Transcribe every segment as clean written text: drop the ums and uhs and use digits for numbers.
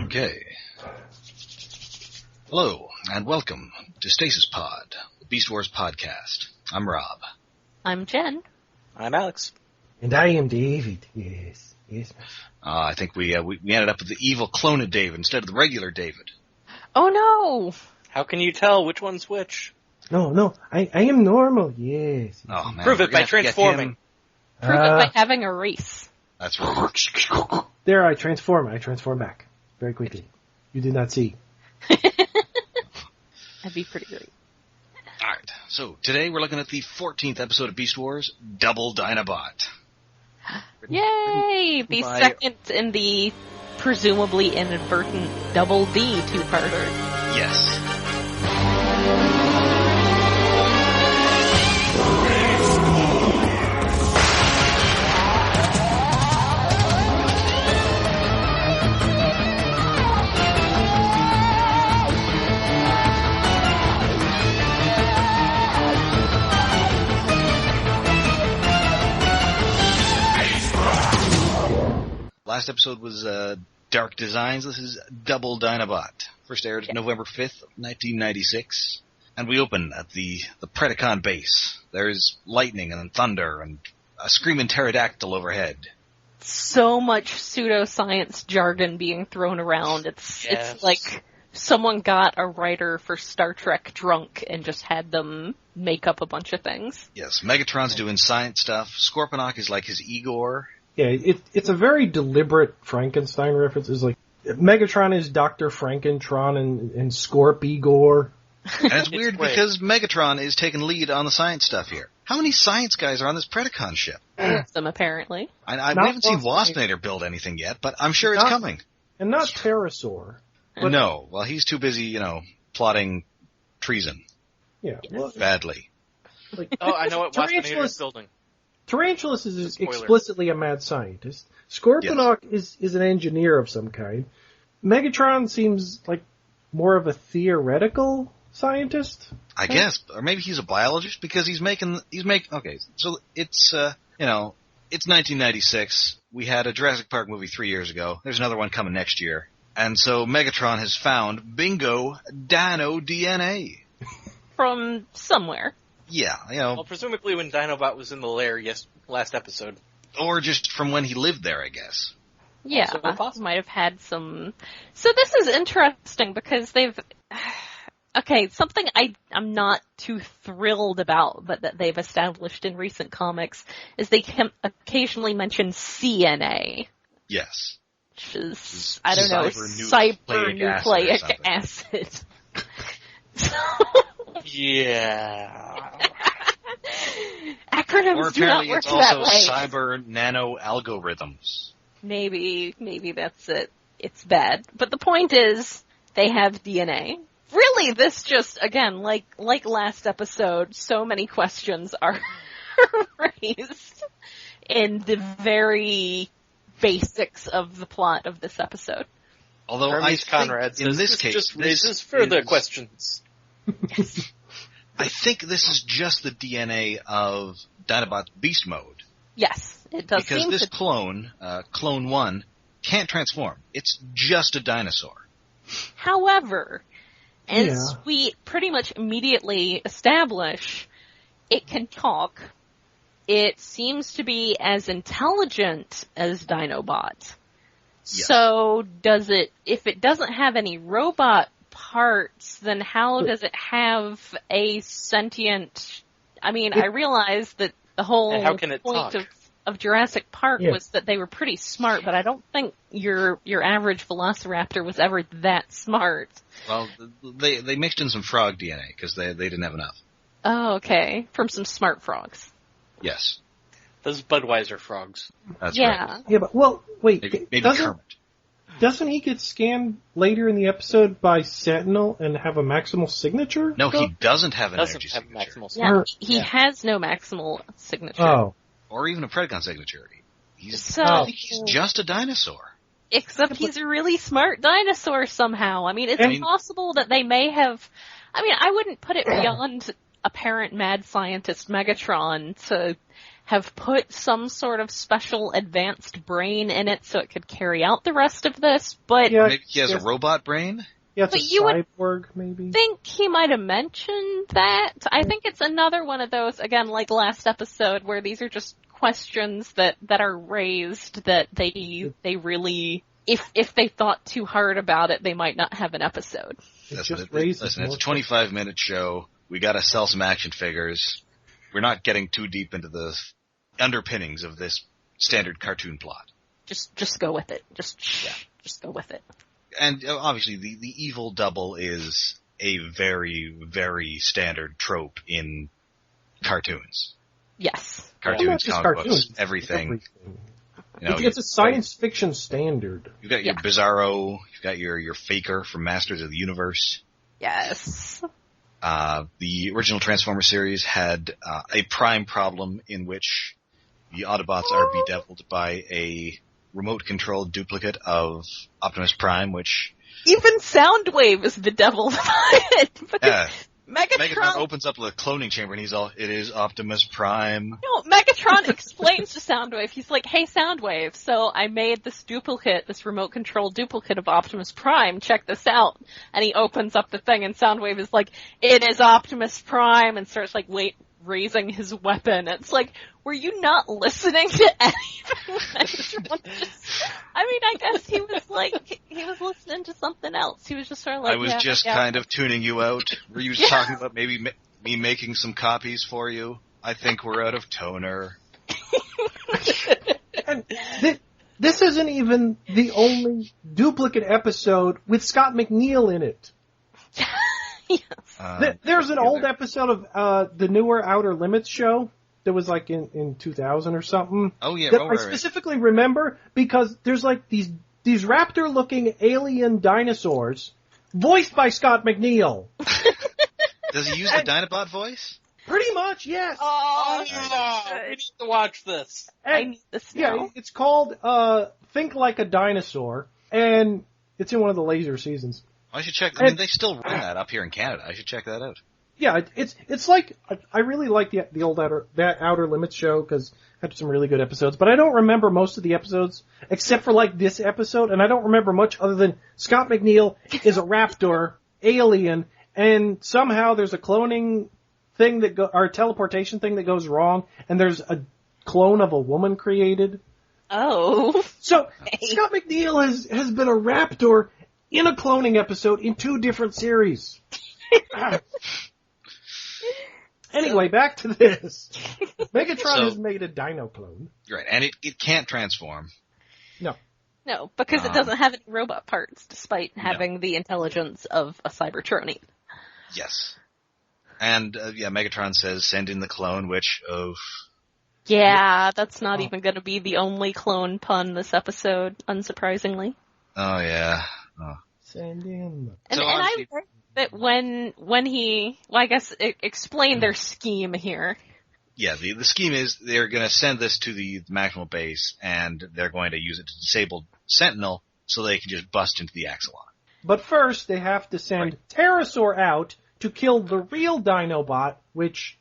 Okay. Hello, and welcome to Stasis Pod, the Beast Wars podcast. I'm Rob. I'm Jen. I'm Alex. And I am David. Yes. I think we ended up with the evil cloned David instead of the regular David. Oh no! How can you tell which one's which? No, I am normal, yes. Oh, man, Prove it by transforming. Prove it by having a race. That's right. There, I transform back. Very quickly. You did not see. That'd be pretty great. Alright, so today we're looking at the 14th episode of Beast Wars, Double Dinobot. Yay! The second in the presumably inadvertent Double D two-parter. Yes. Last episode was Dark Designs. This is Double Dinobot. First aired November 5th, 1996. And we open at the Predacon base. There's lightning and thunder and a screaming pterodactyl overhead. So much pseudoscience jargon being thrown around. It's like someone got a writer for Star Trek drunk and just had them make up a bunch of things. Yes, Megatron's doing science stuff. Scorponok is like his Igor. Yeah, it's a very deliberate Frankenstein reference. It's like Megatron is Dr. Frankentron and Scorp Igor. And it's weird because Megatron is taking lead on the science stuff here. How many science guys are on this Predacon ship? Some, apparently. We haven't seen Waspinator build anything yet, but I'm sure it's coming. And not Pterosaur. No, well, he's too busy, plotting treason. Yeah. Well, badly. I know what Waspinator is building. Tarantulas is explicitly a mad scientist. Scorponok is an engineer of some kind. Megatron seems like more of a theoretical scientist. I guess, or maybe he's a biologist because okay, so it's, it's 1996. We had a Jurassic Park movie 3 years ago. There's another one coming next year. And so Megatron has found, bingo, Dino DNA. From somewhere. Yeah, Well, presumably when Dinobot was in the lair, last episode. Or just from when he lived there, I guess. Yeah, might have had some... So this is interesting because they've... Okay, something I'm not too thrilled about, but that they've established in recent comics, is they can occasionally mention CNA. Yes. Which is, I don't know, cybernucleic acid. Yeah. Acronyms do not work that way. Or apparently it's also cyber nano algorithms. Maybe that's it. It's bad. But the point is, they have DNA. Really, this just, again, like last episode, so many questions are raised in the very basics of the plot of this episode. Although Hermes Conrad says this case just raises further questions. Yes. I think this is just the DNA of Dinobot's beast mode. Yes, it does. Because this clone, Clone 1, can't transform. It's just a dinosaur. However, as we pretty much immediately establish, it can talk. It seems to be as intelligent as Dinobot. Yes. So if it doesn't have any robot parts, then how does it have a sentient... I mean, I realize that the whole point of Jurassic Park was that they were pretty smart, but I don't think your average velociraptor was ever that smart. Well, they mixed in some frog DNA, because they didn't have enough. Oh, okay. From some smart frogs. Yes. Those Budweiser frogs. That's right. Yeah, but, wait. Maybe Kermit. Doesn't he get scanned later in the episode by Sentinel and have a maximal signature? No, he doesn't have an energy signature. Yeah, he has no maximal signature. Oh. Or even a Predacon signature. I think he's just a dinosaur. Except he's a really smart dinosaur somehow. I mean, it's possible that they may have... I mean, I wouldn't put it beyond apparent mad scientist Megatron to have put some sort of special advanced brain in it so it could carry out the rest of this, but... Yeah, maybe he has a robot brain? Yeah, it's a cyborg, maybe? I think he might have mentioned that. I think it's another one of those, again, like last episode, where these are just questions that are raised that they really... If they thought too hard about it, they might not have an episode. Listen, it's a 25-minute show. We gotta sell some action figures. We're not getting too deep into the underpinnings of this standard cartoon plot. Just go with it. Just go with it. And obviously the evil double is a very, very standard trope in cartoons. Yes. Cartoons, comic books, everything. You know, it's a science fiction standard. You've got your Bizarro, you've got your Faker from Masters of the Universe. Yes. The original Transformers series had a prime problem in which the Autobots are bedeviled by a remote-controlled duplicate of Optimus Prime, which... Even Soundwave is bedeviled by it. Yeah. Megatron opens up the cloning chamber and he's all, it is Optimus Prime. No, Megatron explains to Soundwave, he's like, hey Soundwave, so I made this duplicate, this remote-controlled duplicate of Optimus Prime, check this out. And he opens up the thing and Soundwave is like, it is Optimus Prime, and starts like, raising his weapon. It's like, were you not listening to anything? I guess he was listening to something else. He was just sort of like, I was kind of tuning you out. Were you talking about maybe me making some copies for you? I think we're out of toner. And this isn't even the only duplicate episode with Scott McNeil in it. Yes. There's an old episode of the newer Outer Limits show that was like in 2000 or something. Oh yeah, that I specifically remember because there's like these raptor-looking alien dinosaurs voiced by Scott McNeil. Does he use the Dinobot voice? Pretty much, yes. Oh, we need to watch this. I need this now. Yeah, it's called Think Like a Dinosaur, and it's in one of the laser seasons. I should check. I mean, they still run that up here in Canada. I should check that out. Yeah, it's like I really like the old Outer Limits show because it had some really good episodes. But I don't remember most of the episodes except for like this episode, and I don't remember much other than Scott McNeil is a raptor alien, and somehow there's a cloning thing or teleportation thing that goes wrong, and there's a clone of a woman created. Oh, so Scott McNeil has been a raptor in a cloning episode in 2 different series. Anyway, back to this. Megatron has made a dino clone. Right, and it can't transform. No, because it doesn't have any robot parts, despite having the intelligence of a Cybertronian. Yes. And, Megatron says, send in the clone, which, Yeah, that's not even going to be the only clone pun this episode, unsurprisingly. Oh, yeah. Oh. Send in and I like that when he, I guess, explain their scheme here. Yeah, the scheme is they're going to send this to the Maximal base, and they're going to use it to disable Sentinel so they can just bust into the Axelon. But first, they have to send Pterosaur out to kill the real Dinobot, which...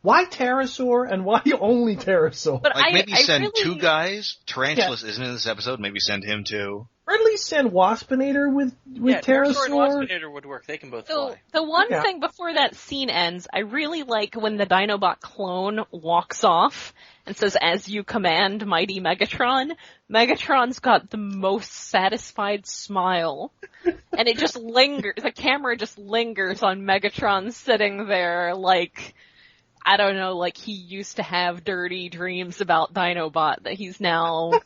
Why Pterosaur and why only Pterosaur? But maybe send 2 guys. Tarantulas isn't in this episode. Maybe send him too. Or at least send Waspinator with Pterosaur. And Waspinator would work. They can both fly. The one thing before that scene ends, I really like when the Dinobot clone walks off and says, "As you command, mighty Megatron." Megatron's got the most satisfied smile. And it just lingers, the camera just lingers on Megatron sitting there like, I don't know, like he used to have dirty dreams about Dinobot that he's now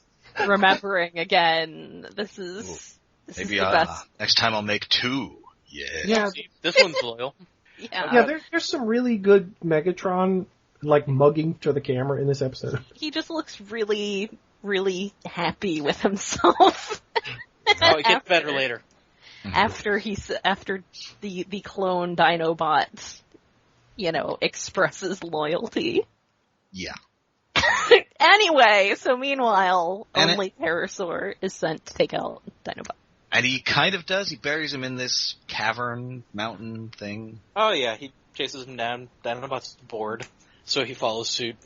remembering again. This is the best. Next time I'll make 2. Yeah. This one's loyal. Yeah, there's some really good Megatron, like, mugging to the camera in this episode. He just looks really, really happy with himself. Oh, it gets better later. After the clone Dinobot, expresses loyalty. Yeah. Anyway, so meanwhile, only Pterosaur is sent to take out Dinobot. And he kind of does. He buries him in this cavern, mountain thing. Oh yeah, he chases him down. Dinobot's bored, so he follows suit.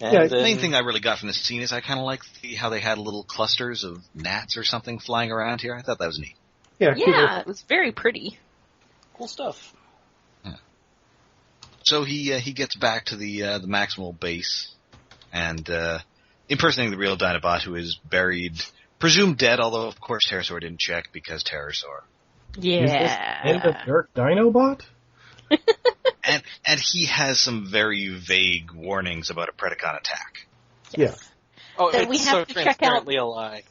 And the main thing I really got from this scene is I kind of like how they had little clusters of gnats or something flying around here. I thought that was neat. Yeah, it was very pretty. Cool stuff. Yeah. So he gets back to the Maximal base and impersonating the real Dinobot, who is buried, presumed dead, although of course Pterosaur didn't check because Pterosaur. Yeah. Is this the end of Dark Dinobot? And he has some very vague warnings about a Predacon attack. Yes. Yeah. Oh, that it's we have so to check out. a lie.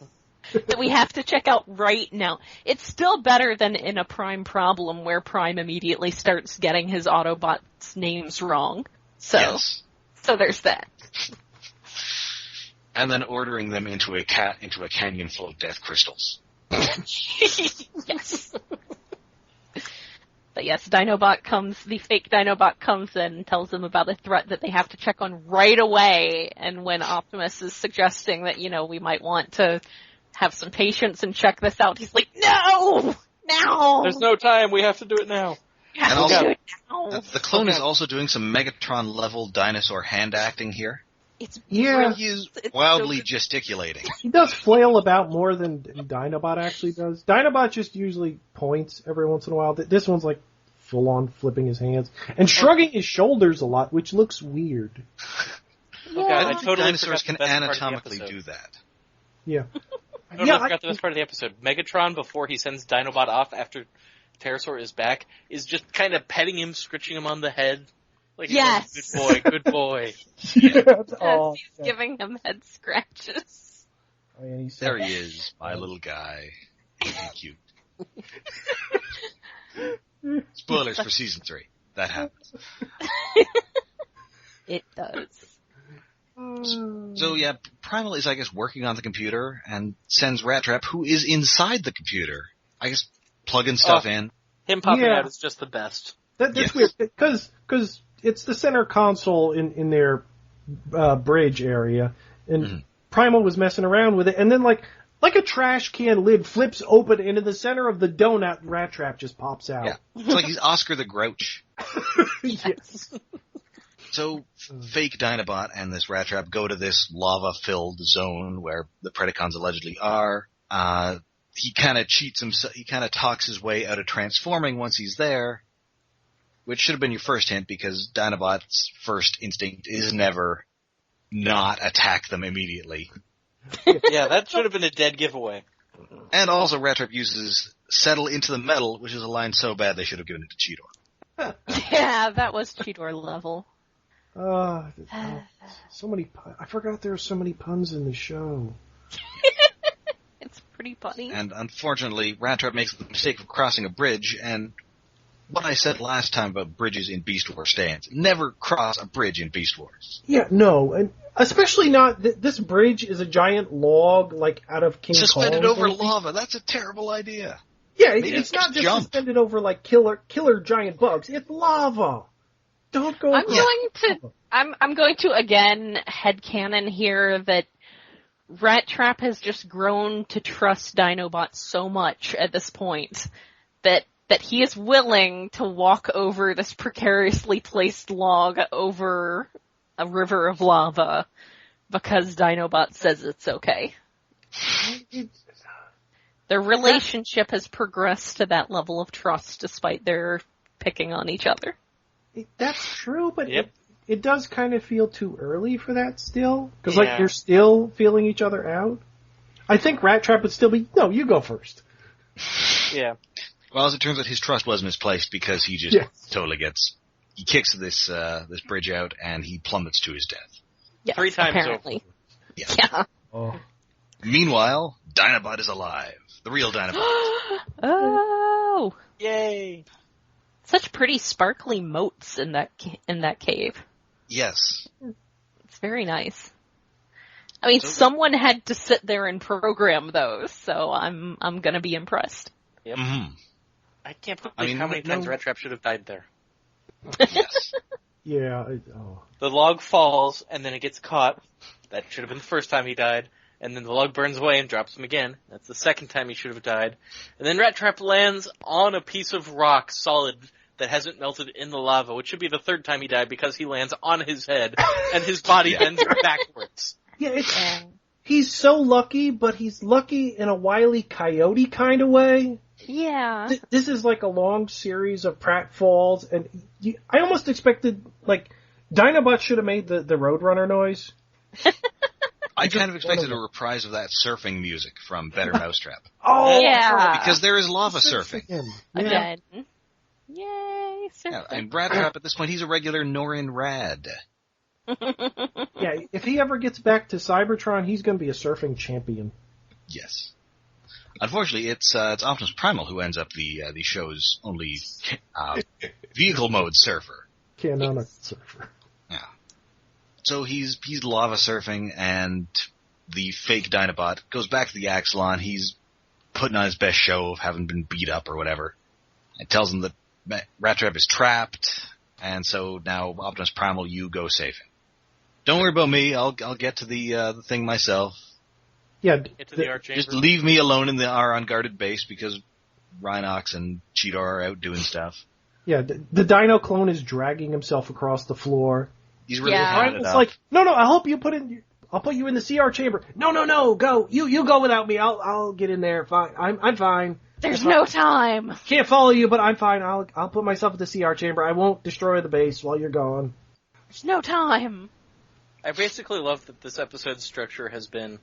That we have to check out right now. It's still better than in a Prime problem where Prime immediately starts getting his Autobots' names wrong. So, yes. So there's that. And then ordering them into a canyon full of death crystals. Yes. But yes, the fake Dinobot comes in and tells them about a threat that they have to check on right away. And when Optimus is suggesting that, we might want to have some patience and check this out, he's like, no! Now! There's no time, we have to do it now. And also, the clone is also doing some Megatron-level dinosaur hand acting here. He's wildly gesticulating. He does flail about more than Dinobot actually does. Dinobot just usually points every once in a while. This one's like full on flipping his hands and shrugging his shoulders a lot, which looks weird. I totally dinosaurs can anatomically do that. Yeah. I forgot the best part of the episode. Megatron, before he sends Dinobot off after Pterosaur is back, is just kind of petting him, scritching him on the head. Like, yes. Good boy. He's giving him head scratches. Oh, yeah, there he is, my little guy. Cute. Spoilers for season 3. That happens. It does. So yeah, Primal is, I guess, working on the computer and sends Rat Trap, who is inside the computer, I guess, plugging stuff in. Him popping out is just the best. That's weird, because it's the center console in their bridge area, and Primal was messing around with it, and then like a trash can lid flips open, and in the center of the donut, Rat Trap just pops out. Yeah, it's like he's Oscar the Grouch. Yes. So, fake Dinobot and this Rat Trap go to this lava-filled zone where the Predacons allegedly are. He kind of cheats himself. He kind of talks his way out of transforming once he's there, which should have been your first hint because Dinobot's first instinct is never not attack them immediately. Yeah, that should have been a dead giveaway. And also, Rat Trap uses settle into the metal, which is a line so bad they should have given it to Cheetor. Yeah, that was Cheetor level. So many. I forgot there were so many puns in the show. It's pretty funny. And unfortunately, Rat Trap makes the mistake of crossing a bridge, and what I said last time about bridges in Beast Wars stands. Never cross a bridge in Beast Wars. Yeah, no, and especially not. This bridge is a giant log, like out of King Kong. Suspended over lava. That's a terrible idea. Yeah, it's not just suspended over like killer giant bugs. It's lava. Don't go. I'm going to again headcanon here that Rat Trap has just grown to trust Dinobot so much at this point that he is willing to walk over this precariously placed log over a river of lava because Dinobot says it's okay. Their relationship has progressed to that level of trust despite their picking on each other. That's true, but it does kind of feel too early for that still. Because, like, you're still feeling each other out. I think Rat Trap would still be, no, you go first. Yeah. Well, as it turns out, his trust was misplaced because he just totally he kicks this bridge out and he plummets to his death. Yes, 3 times apparently. Yeah. Oh. Meanwhile, Dinobot is alive. The real Dinobot. Oh! Yay! Such pretty sparkly moats in that cave. Yes. It's very nice. I mean, someone had to sit there and program those, so I'm gonna be impressed. Yep. Mm-hmm. I can't believe how many times Rat Trap should have died there. Yes. Yeah. The log falls, and then it gets caught. That should have been the first time he died. And then the log burns away and drops him again. That's the second time he should have died. And then Rat Trap lands on a piece of rock solid that hasn't melted in the lava, which should be the third time he died because he lands on his head and his body bends backwards. Yeah, he's so lucky, but he's lucky in a Wile E. Coyote kind of way. Yeah. This is like a long series of pratfalls, and I almost expected, like, Dinobot should have made the Roadrunner noise. I kind of expected a reprise of that surfing music from Better Mousetrap. Oh, yeah. Because there is lava surfing. Again. Yay, surfing. Yeah, and Rat Trap, at this point, he's a regular Norin Rad. Yeah, if he ever gets back to Cybertron, he's going to be a surfing champion. Yes. Unfortunately, it's Optimus Primal who ends up the show's only vehicle mode surfer. Canonical surfer. Yeah. So he's lava surfing, and the fake Dinobot goes back to the Axelon. He's putting on his best show of having been beat up or whatever. It tells him that Rat Trap is trapped, and so now Optimus Primal, you go save him. Don't worry about me. I'll get to the thing myself. Yeah, Get to the art chamber. Just leave me alone in our unguarded base because Rhinox and Cheetor are out doing stuff. Yeah, the Dino clone is dragging himself across the floor. He's really had it It's up. like, no, I'll put you in the CR chamber. No, go. You go without me. I'll get in there. Fine. I'm fine. There's no time. Can't follow you, but I'm fine. I'll put myself in the CR chamber. I won't destroy the base while you're gone. There's no time. I basically love that this episode's structure has been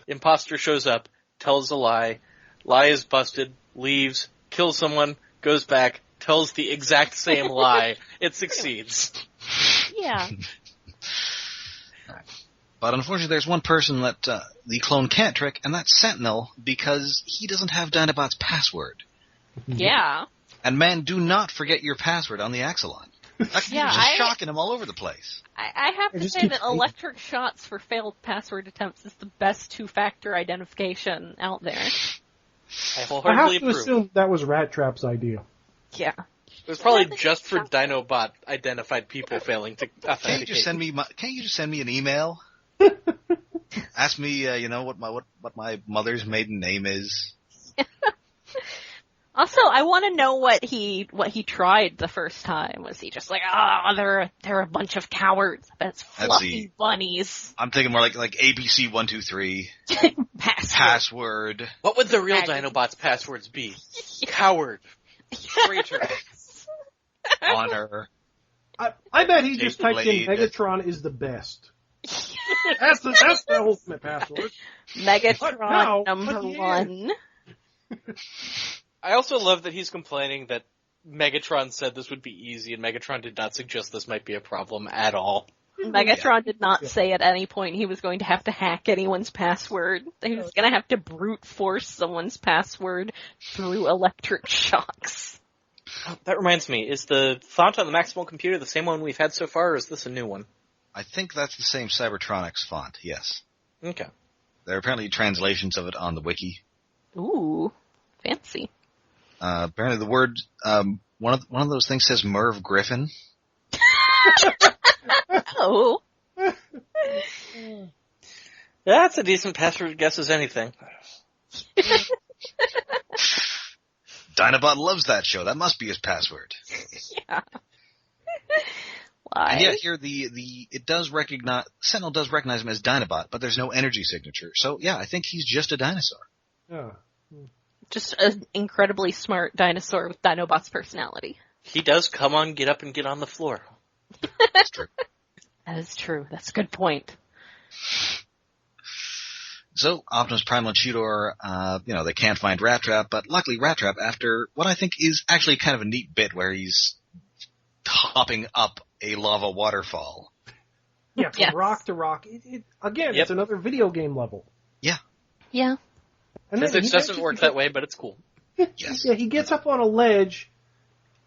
imposter shows up, tells a lie is busted, leaves, kills someone, goes back, tells the exact same lie. It succeeds. Yeah. But unfortunately, there's one person that the clone can't trick, and that's Sentinel, because he doesn't have Dinobot's password. Yeah. And man, do not forget your password on the Axelon. That Yeah, just shocking him all over the place. I have to say that electric shots for failed password attempts is the best two-factor identification out there. I I wholeheartedly have to approve. assume that was Rat Trap's idea. Yeah. It was probably just for Dinobot identified people failing to authenticate. Can't you just send me an email? Ask me, what my mother's maiden name is. Also, I want to know what he tried the first time. Was he just like, they're a bunch of cowards? That's fluffy bunnies. I'm thinking more like ABC 123 password. What would the real Dinobot's passwords be? Coward, traitor, honor. I bet he just typed in Blade. Megatron is the best. That's the ultimate password. Megatron number one. I also love that he's complaining that Megatron said this would be easy, and Megatron did not suggest this might be a problem at all. Megatron did not say at any point he was going to have to hack anyone's password. He was going to have to brute force someone's password through electric shocks. That reminds me, is the font on the Maximal computer the same one we've had so far, or is this a new one? I think that's the same Cybertronics font, yes. Okay. There are apparently translations of it on the wiki. Ooh, fancy. Apparently the word, one of those things says Merv Griffin. Oh. That's a decent password guess as anything. Dinobot loves that show. That must be his password. Yeah. Why? And yet here Sentinel does recognize him as Dinobot, but there's no energy signature. So yeah, I think he's just a dinosaur. Yeah. Just an incredibly smart dinosaur with Dinobot's personality. He does come on, get up, and get on the floor. That's true. That is true. That's a good point. So Optimus Primal and Cheetor, they can't find Rat Trap, but luckily Rat Trap, after what I think is actually kind of a neat bit where he's hopping up a lava waterfall. Yeah, from rock to rock. It's another video game level. Yeah. Yeah. And Physics doesn't work that way, but it's cool. Yes. Yeah, he gets up on a ledge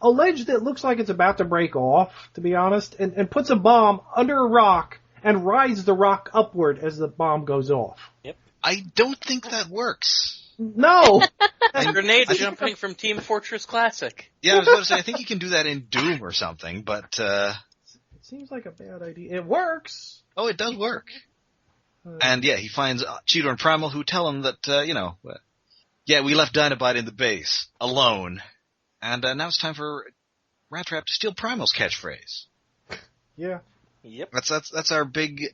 that looks like it's about to break off, to be honest, and puts a bomb under a rock and rides the rock upward as the bomb goes off. Yep. I don't think that works. No! And grenade jumping from Team Fortress Classic. Yeah, I was about to say, I think you can do that in Doom or something, but, It seems like a bad idea. It works! oh, it does work. And yeah, he finds Cheetor and Primal who tell him that, we left Dinobot in the base, alone. And now it's time for Rat Trap to steal Primal's catchphrase. Yeah. Yep. That's our big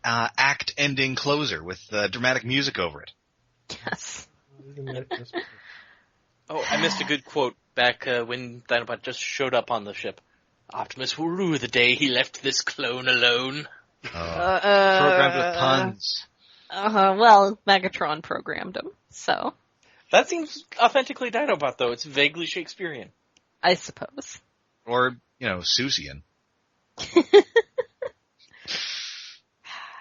act-ending closer with dramatic music over it. Yes. Oh, I missed a good quote back when Dinobot just showed up on the ship. Optimus will rue the day he left this clone alone. Programmed with puns. Well, Megatron programmed him, so. That seems authentically Dinobot, though. It's vaguely Shakespearean. I suppose. Or, Seussian.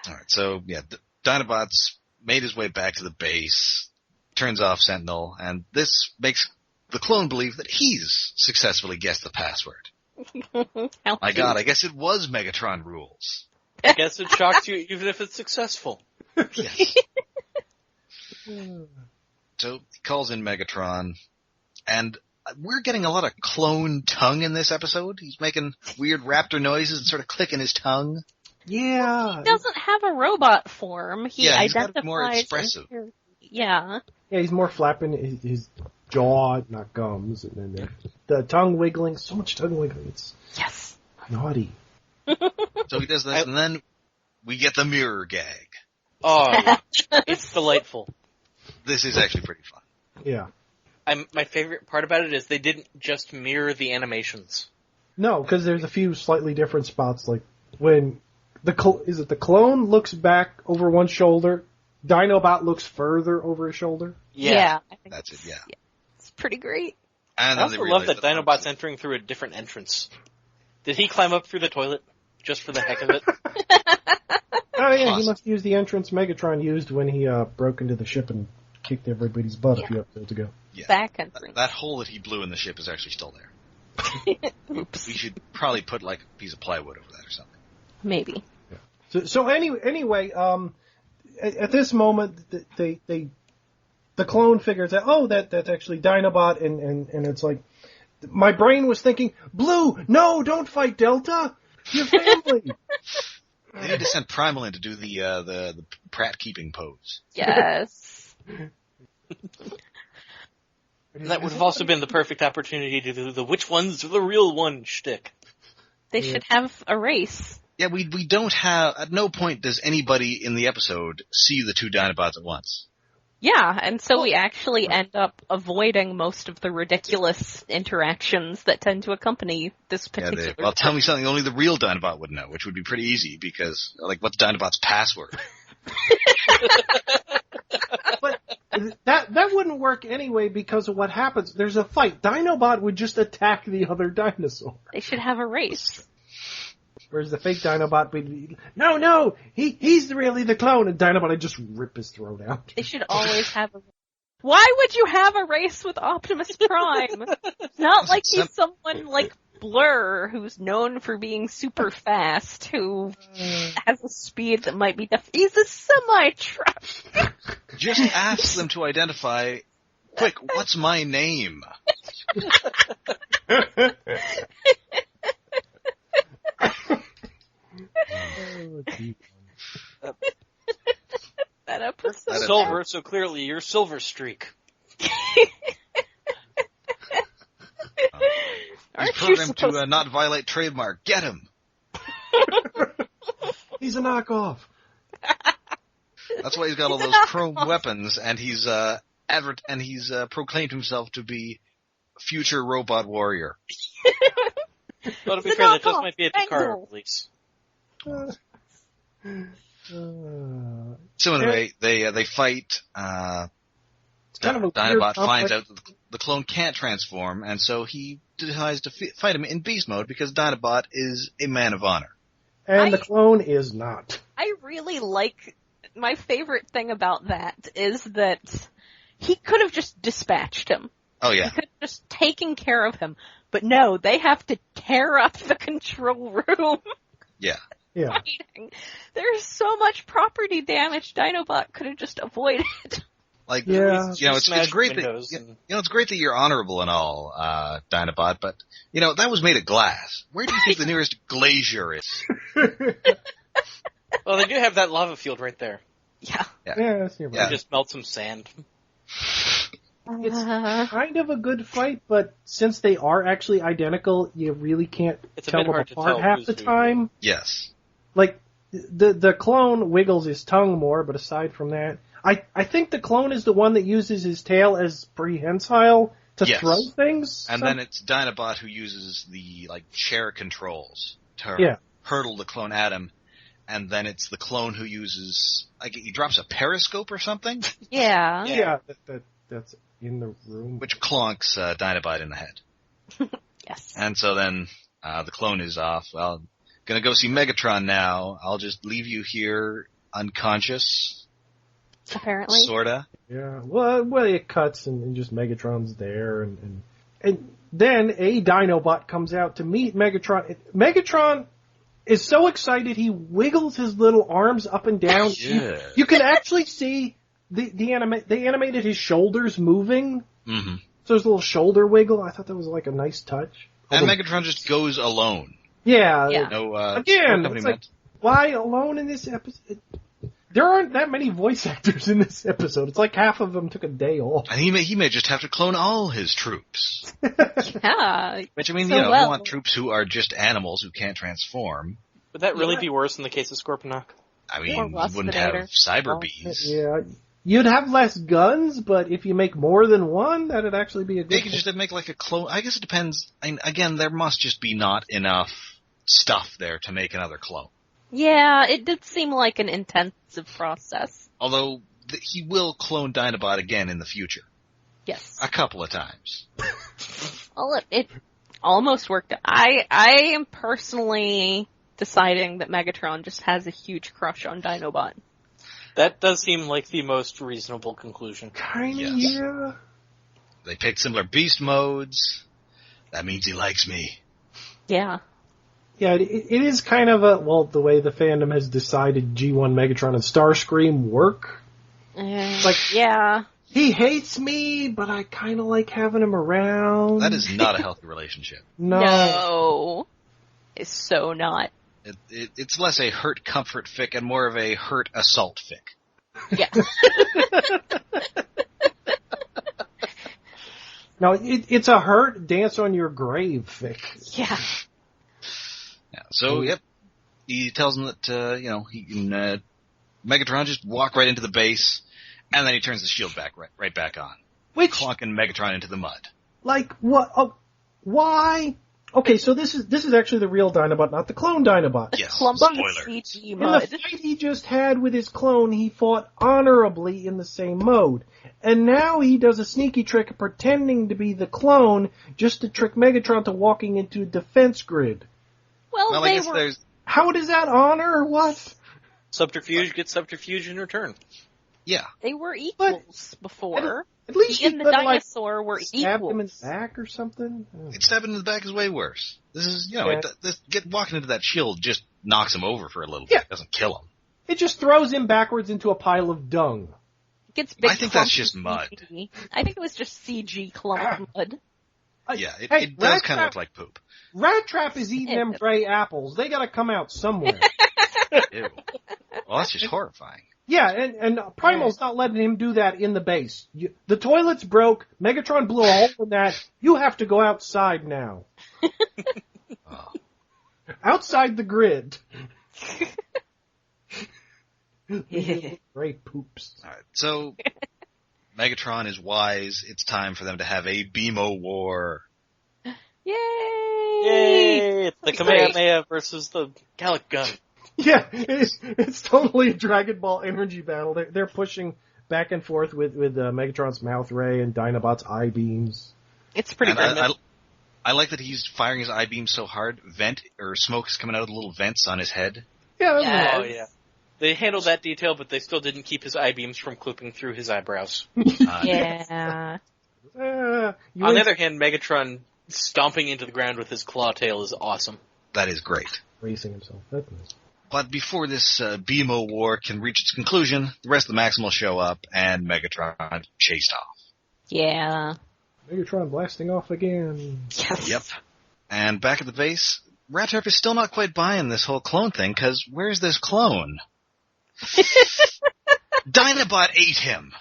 Alright, so, yeah, Dinobot's made his way back to the base, turns off Sentinel, and this makes the clone believe that he's successfully guessed the password. My god, I guess it was Megatron rules. I guess it shocks you even if it's successful. Yes. So he calls in Megatron, and we're getting a lot of clone tongue in this episode. He's making weird raptor noises and sort of clicking his tongue. Yeah. He doesn't have a robot form. He he's identifies got to be more expressive. Yeah. Yeah, he's more flapping his jaw, not gums, and then the tongue wiggling. So much tongue wiggling. It's naughty. So he does this, and then we get the mirror gag. Oh, it's delightful. This is actually pretty fun. Yeah. My favorite part about it is they didn't just mirror the animations. No, because there's a few slightly different spots, like when the clone looks back over one shoulder, Dinobot looks further over his shoulder. Yeah. I think That's it, yeah. It's pretty great. And I also love that Dinobot's entering through a different entrance. Did he climb up through the toilet just for the heck of it? Oh yeah, he must use the entrance Megatron used when he broke into the ship and kicked everybody's butt a few episodes ago. Yeah. Back entrance. That hole that he blew in the ship is actually still there. Oops. We should probably put like a piece of plywood over that or something. Maybe. Yeah. So anyway, at this moment, the clone figures out, that's actually Dinobot, and it's like, my brain was thinking, Blue, no, don't fight Delta, your family. They need to send Primal in to do the Pratt keeping pose. Yes. That would have also been the perfect opportunity to do the which one's the real one shtick. They should have a race. Yeah, we don't have, at no point does anybody in the episode see the two Dinobots at once. Yeah, and so we actually end up avoiding most of the ridiculous interactions that tend to accompany this particular... Well, tell me something only the real Dinobot would know, which would be pretty easy, because, like, what's Dinobot's password? But that wouldn't work anyway because of what happens. There's a fight. Dinobot would just attack the other dinosaur. They should have a race. Whereas the fake Dinobot would be, no, he's really the clone, and Dinobot would just rip his throat out. They should always have a race. Why would you have a race with Optimus Prime? It's not like he's someone like Blur, who's known for being super fast, who has a speed that might be he's a semi-truck. Just ask them to identify, quick, what's my name? That episode. Silver, so clearly you're Silver Streak. He's programmed to not violate trademark. Get him! He's a knockoff. That's why he's got all those chrome weapons, and he's proclaimed himself to be future robot warrior. Well, to be fair, that just might be a Takara release. So anyway, they fight. It's kind of a Dinobot finds out that the clone can't transform, and so he decides to fight him in beast mode because Dinobot is a man of honor. And the clone is not. I really like, my favorite thing about that is that he could have just dispatched him. Oh yeah. He could have just taken care of him. But no, they have to tear up the control room. Yeah. Yeah. Fighting. There's so much property damage Dinobot could have just avoided. Like, yeah. It's great that, it's great that you're honorable and all, Dinobot, but, that was made of glass. Where do you think the nearest glacier is? Well, they do have that lava field right there. Yeah. Yeah, that's nearby. Just melt some sand. It's kind of a good fight, but since they are actually identical, you really can't tell them apart half the time. Yes. Like, the clone wiggles his tongue more, but aside from that, I think the clone is the one that uses his tail as prehensile to throw things. And then it's Dinobot who uses the, chair controls to hurdle the clone at him. And then it's the clone who uses, he drops a periscope or something? Yeah. Yeah, that's in the room. Which clonks Dinobot in the head. Yes. And so then the clone is off. Well, gonna go see Megatron now. I'll just leave you here unconscious. Apparently. Sorta. Yeah. Well, it cuts and just Megatron's there and then a Dinobot comes out to meet Megatron. Megatron is so excited he wiggles his little arms up and down. Yeah. You can actually see they animated his shoulders moving. Mm-hmm. So there's a little shoulder wiggle. I thought that was a nice touch. And Megatron just goes alone. Yeah. No, again, it's why alone in this episode? There aren't that many voice actors in this episode. It's like half of them took a day off. And he may just have to clone all his troops. Yeah. Which, I mean, you want troops who are just animals who can't transform. Would that really be worse in the case of Scorponok? I mean, you wouldn't have cyber bees. Yeah. You'd have less guns, but if you make more than one, that'd actually be a good They could just make a clone. I guess it depends. Again, there must just be not enough stuff there to make another clone. Yeah, it did seem like an intensive process. Although, he will clone Dinobot again in the future. Yes. A couple of times. Well, it almost worked. I am personally deciding that Megatron just has a huge crush on Dinobot. That does seem like the most reasonable conclusion. Kinda, yeah. They picked similar beast modes. That means he likes me. Yeah. Yeah, it is kind of the way the fandom has decided G1 Megatron and Starscream work. Yeah. He hates me, but I kind of like having him around. That is not a healthy relationship. No. It's so not. It's less a hurt comfort fic and more of a hurt assault fic. Yeah. No, it's a hurt dance on your grave fic. Yeah. Yeah. So, he tells him that, he can, Megatron just walk right into the base, and then he turns the shield right back on. Clonking Megatron into the mud. Like, what? Oh, why? Okay, so this is actually the real Dinobot, not the clone Dinobot. Yes, spoiler. In the fight he just had with his clone, he fought honorably in the same mode. And now he does a sneaky trick of pretending to be the clone just to trick Megatron to walking into a defense grid. Well, I guess there's... How does that honor or what? Subterfuge gets subterfuge in return. Yeah. They were equals before. At least he and the dinosaur were stab equals. him in the back or something? Stabbing in the back is way worse. This is, walking into that shield just knocks him over for a little bit. It doesn't kill him. It just throws him backwards into a pile of dung. It gets big. I think that's just mud. CG. I think it was just CG clump mud. Yeah, it does kind of look like poop. Rat Trap is eating them gray apples. They gotta come out somewhere. Ew. Well, that's just horrifying. Yeah, and Primal's not letting him do that in the base. The toilet's broke. Megatron blew a hole in that. You have to go outside now. Outside the grid. Great poops. All right, so Megatron is wise. It's time for them to have a BMO war. Yay! Yay! It's the Kamehameha versus the Gallic Gun. Yeah, it's totally a Dragon Ball energy battle. They're pushing back and forth with Megatron's mouth ray and Dinobot's eye beams. It's pretty good. I like that he's firing his eye beams so hard. Smoke is coming out of the little vents on his head. Yeah. Oh yeah. They handled that detail, but they still didn't keep his eye beams from clipping through his eyebrows. Yeah. On the other hand, Megatron stomping into the ground with his claw tail is awesome. That is great. Racing himself. That's nice. But before this BMO war can reach its conclusion, the rest of the Maximals show up, and Megatron chased off. Yeah. Megatron blasting off again. Yes. Yep. And back at the base, Raptor is still not quite buying this whole clone thing, because where's this clone? Dinobot ate him.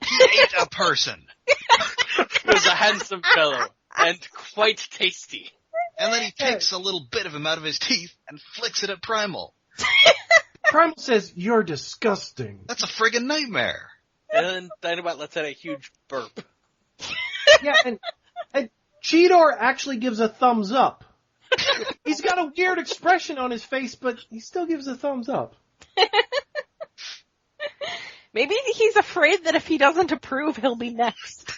He ate a person. He was a handsome fellow, and quite tasty. And then he takes a little bit of him out of his teeth and flicks it at Primal. Primal says, "You're disgusting." That's a friggin' nightmare. And then Dinobot lets out a huge burp. Yeah, and Cheetor actually gives a thumbs up. He's got a weird expression on his face, but he still gives a thumbs up. Maybe he's afraid that if he doesn't approve, he'll be next.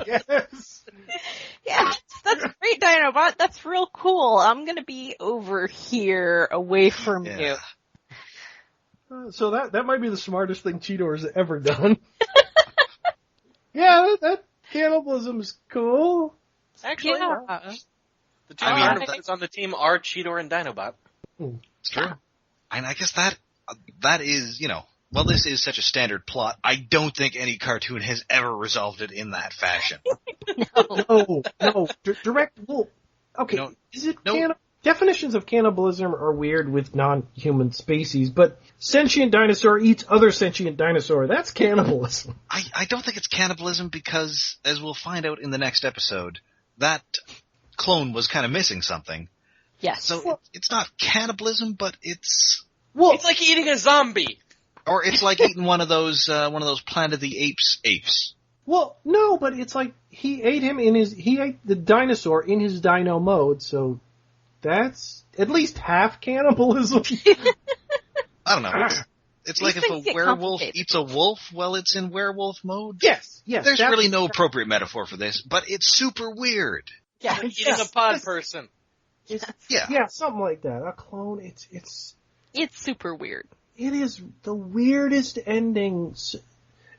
Yes. Yeah, that's great, Dinobot. That's real cool. I'm gonna be over here, away from you. So that might be the smartest thing Cheetor's ever done. Yeah, that cannibalism's cool. Actually, Yeah. The two Dinobots on the team are Cheetor and Dinobot. It's true. And I guess that is, well, this is such a standard plot. I don't think any cartoon has ever resolved it in that fashion. No. Direct. Well, okay. No, is it definitions of cannibalism are weird with non-human species, but sentient dinosaur eats other sentient dinosaur. That's cannibalism. I don't think it's cannibalism because, as we'll find out in the next episode, that clone was kind of missing something. Yes. So it's not cannibalism, but it's like eating a zombie. Or it's like eating one of those Planet of the Apes. Well, no, but it's like he ate the dinosaur in his dino mode, so that's at least half cannibalism. I don't know. It's like if a werewolf eats a wolf while it's in werewolf mode. Yes. There's really no appropriate metaphor for this, but it's super weird. Yeah, eating a pod person. Yeah, something like that. A clone, it's super weird. It is the weirdest ending. It's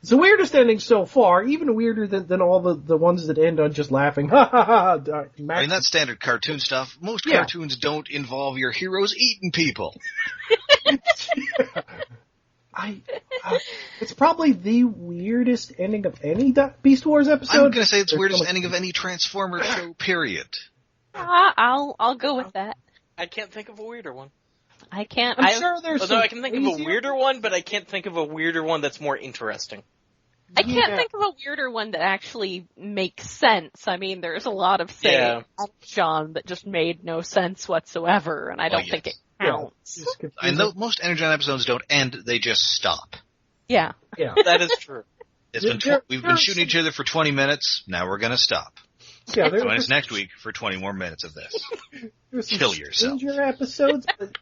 the weirdest ending so far, even weirder than all the ones that end on just laughing. Ha ha ha. I mean, that's standard cartoon stuff. Most cartoons don't involve your heroes eating people. It's probably the weirdest ending of any Beast Wars episode. I'm going to say it's the weirdest ending of any Transformer show, period. I'll go with that. I can't think of a weirder one. I can't. I'm sure there's Although I can think of a weirder one, but I can't think of a weirder one that's more interesting. I can't think of a weirder one that actually makes sense. I mean, there's a lot of, John that just made no sense whatsoever, and I don't think it counts. And most Energon episodes don't end, they just stop. Yeah. That is true. We've been shooting each other for 20 minutes, now we're gonna stop. Yeah, so it's next week for 20 more minutes of this. Kill yourself. Episodes, but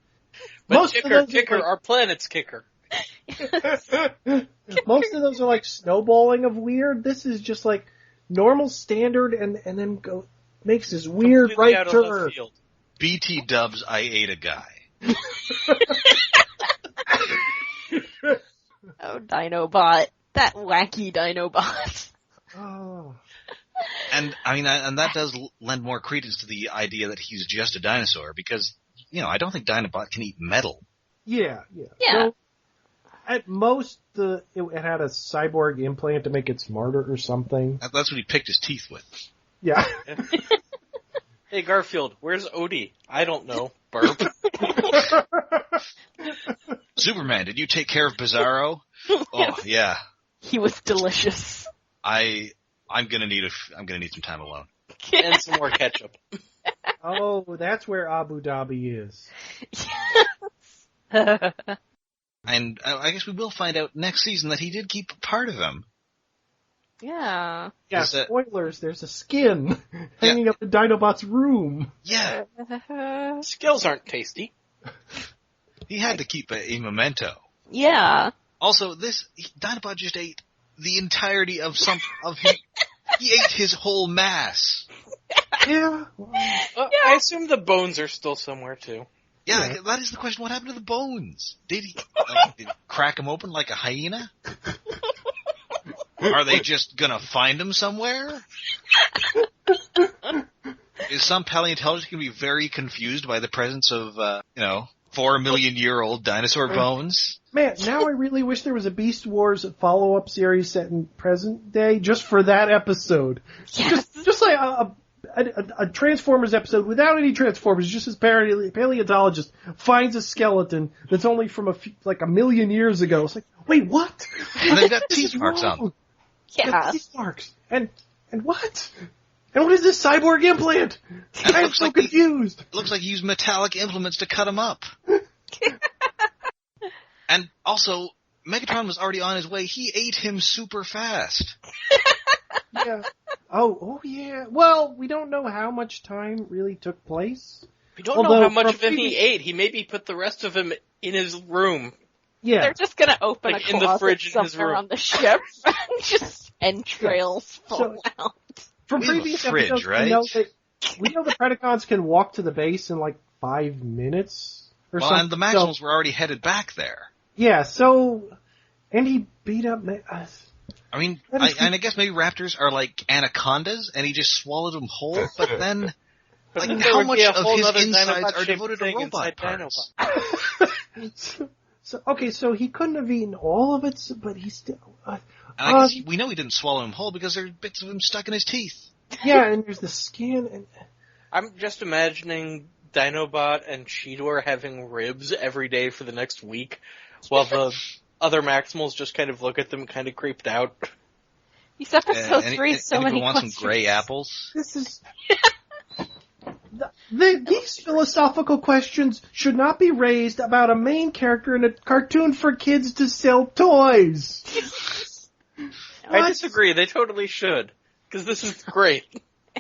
most kicker, our planet's kicker. Most of those are like snowballing of weird. This is just like normal standard and then makes this weird completely right turn. BT dubs, I ate a guy. Oh, Dinobot. That wacky Dinobot. Oh. And that does lend more credence to the idea that he's just a dinosaur because, I don't think Dinobot can eat metal. Yeah. So, at most, it had a cyborg implant to make it smarter or something. That's what he picked his teeth with. Yeah. Hey, Garfield, where's Odie? I don't know. Burp. Superman, did you take care of Bizarro? Oh, yeah. He was delicious. I'm gonna need some time alone. And some more ketchup. Oh, that's where Abu Dhabi is. Yes. And I guess we will find out next season that he did keep a part of him. Yeah. Yeah, spoilers, there's a skin hanging up in Dinobot's room. Yeah. Skills aren't tasty. He had to keep a memento. Yeah. Also, Dinobot just ate the entirety of him. He ate his whole mass. Yeah. I assume the bones are still somewhere, too. Yeah, that is the question. What happened to the bones? Did he crack them open like a hyena? Are they just gonna find them somewhere? Is some paleontologist gonna be very confused by the presence of, 4 million year old dinosaur bones? Man, now I really wish there was a Beast Wars follow-up series set in present day just for that episode. Yes. Just like a Transformers episode without any Transformers, just as paleontologist finds a skeleton that's only from a million years ago. It's like, wait, what? And they've got teeth marks on them. Yeah. Teeth marks. And what? And what is this cyborg implant? I'm so confused. It looks like he used metallic implements to cut him up. And also, Megatron was already on his way. He ate him super fast. Yeah. Oh, yeah. Well, we don't know how much time really took place. We don't know how much of him he ate. He maybe put the rest of him in his room. Yeah. They're just gonna open a in the closet fridge in his somewhere room. on the ship and just entrails fall out. From We have a previous fridge, episodes, right? we know the Predacons can walk to the base in like 5 minutes or something. And the Maximals were already headed back there. Yeah, and he beat up... I mean, I guess maybe raptors are like anacondas, and he just swallowed them whole, but then... Like, how much of his insides are devoted to robot parts? So he couldn't have eaten all of it, but he still... and I guess we know he didn't swallow him whole because there's bits of him stuck in his teeth. Yeah, and there's the skin. And I'm just imagining Dinobot and Cheetor having ribs every day for the next week, while the other Maximals just kind of look at them kind of creeped out. These episodes raise so many want questions. Some gray apples? This is... These philosophical questions should not be raised about a main character in a cartoon for kids to sell toys. I disagree. They totally should. Because this is great.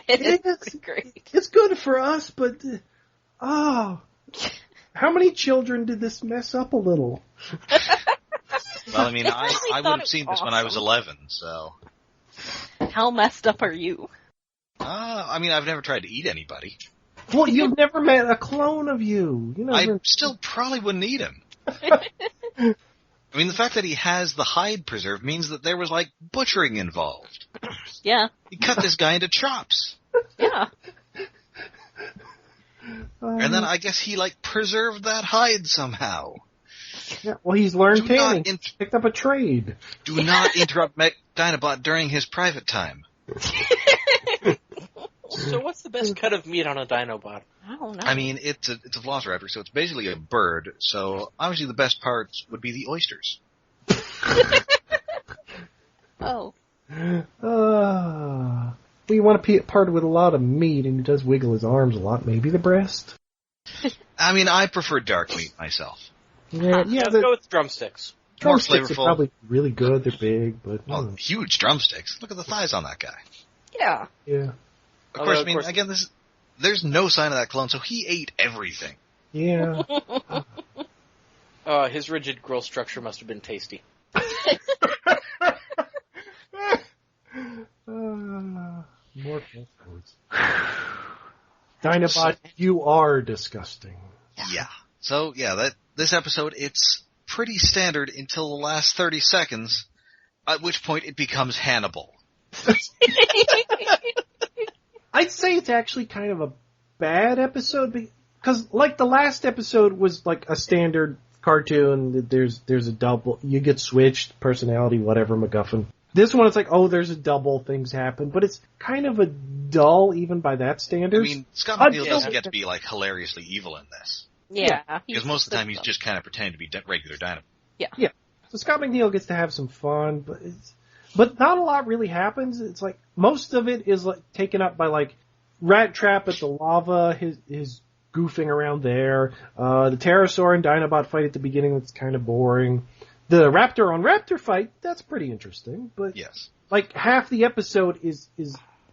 It is great. It's good for us, but... how many children did this mess up a little? Well, I mean, I would have seen this when I was 11, so... How messed up are you? I mean, I've never tried to eat anybody. Well, you've never met a clone of you. I still probably wouldn't eat him. I mean, the fact that he has the hide preserved means that there was, like, butchering involved. Yeah. He cut this guy into chops. Yeah. And then I guess he, like, preserved that hide somehow. Yeah, well, he's learned tanning. Picked up a trade. Do not interrupt Dinobot during his private time. So what's the best cut of meat on a Dinobot? I don't know. I mean, it's a velociraptor, so it's basically a bird. So obviously the best parts would be the oysters. Oh. Well, you want to be part with a lot of meat, and he does wiggle his arms a lot. Maybe the breast. I mean, I prefer dark meat myself. Yeah. Let's go with drumsticks. Drumsticks flavorful. are probably really good. They're big, but huge drumsticks. Look at the thighs on that guy. Yeah. Yeah. Of course, I mean, again, there's no sign of that clone, so he ate everything. Yeah. His rigid grill structure must have been tasty. More foods. Dinobot, you are disgusting. Yeah. So, yeah, this episode, it's pretty standard until the last 30 seconds, at which point it becomes Hannibal. I'd say it's actually kind of a bad episode, because like the last episode was like a standard cartoon, there's a double, you get switched, personality, whatever, MacGuffin. This one, it's like, oh, there's a double, things happen, but it's kind of a dull, even by that standard. I mean, Scott McNeil doesn't get to be, like, hilariously evil in this. Yeah. Because most of the time he's just kind of pretending to be regular Dinobot. Yeah. So Scott McNeil gets to have some fun, but not a lot really happens. It's like, most of it is like taken up by like, Rat Trap at the lava, his goofing around there. The Pterosaur and Dinobot fight at the beginning, that's kind of boring. The Raptor on Raptor fight, that's pretty interesting, but yes, like half the episode is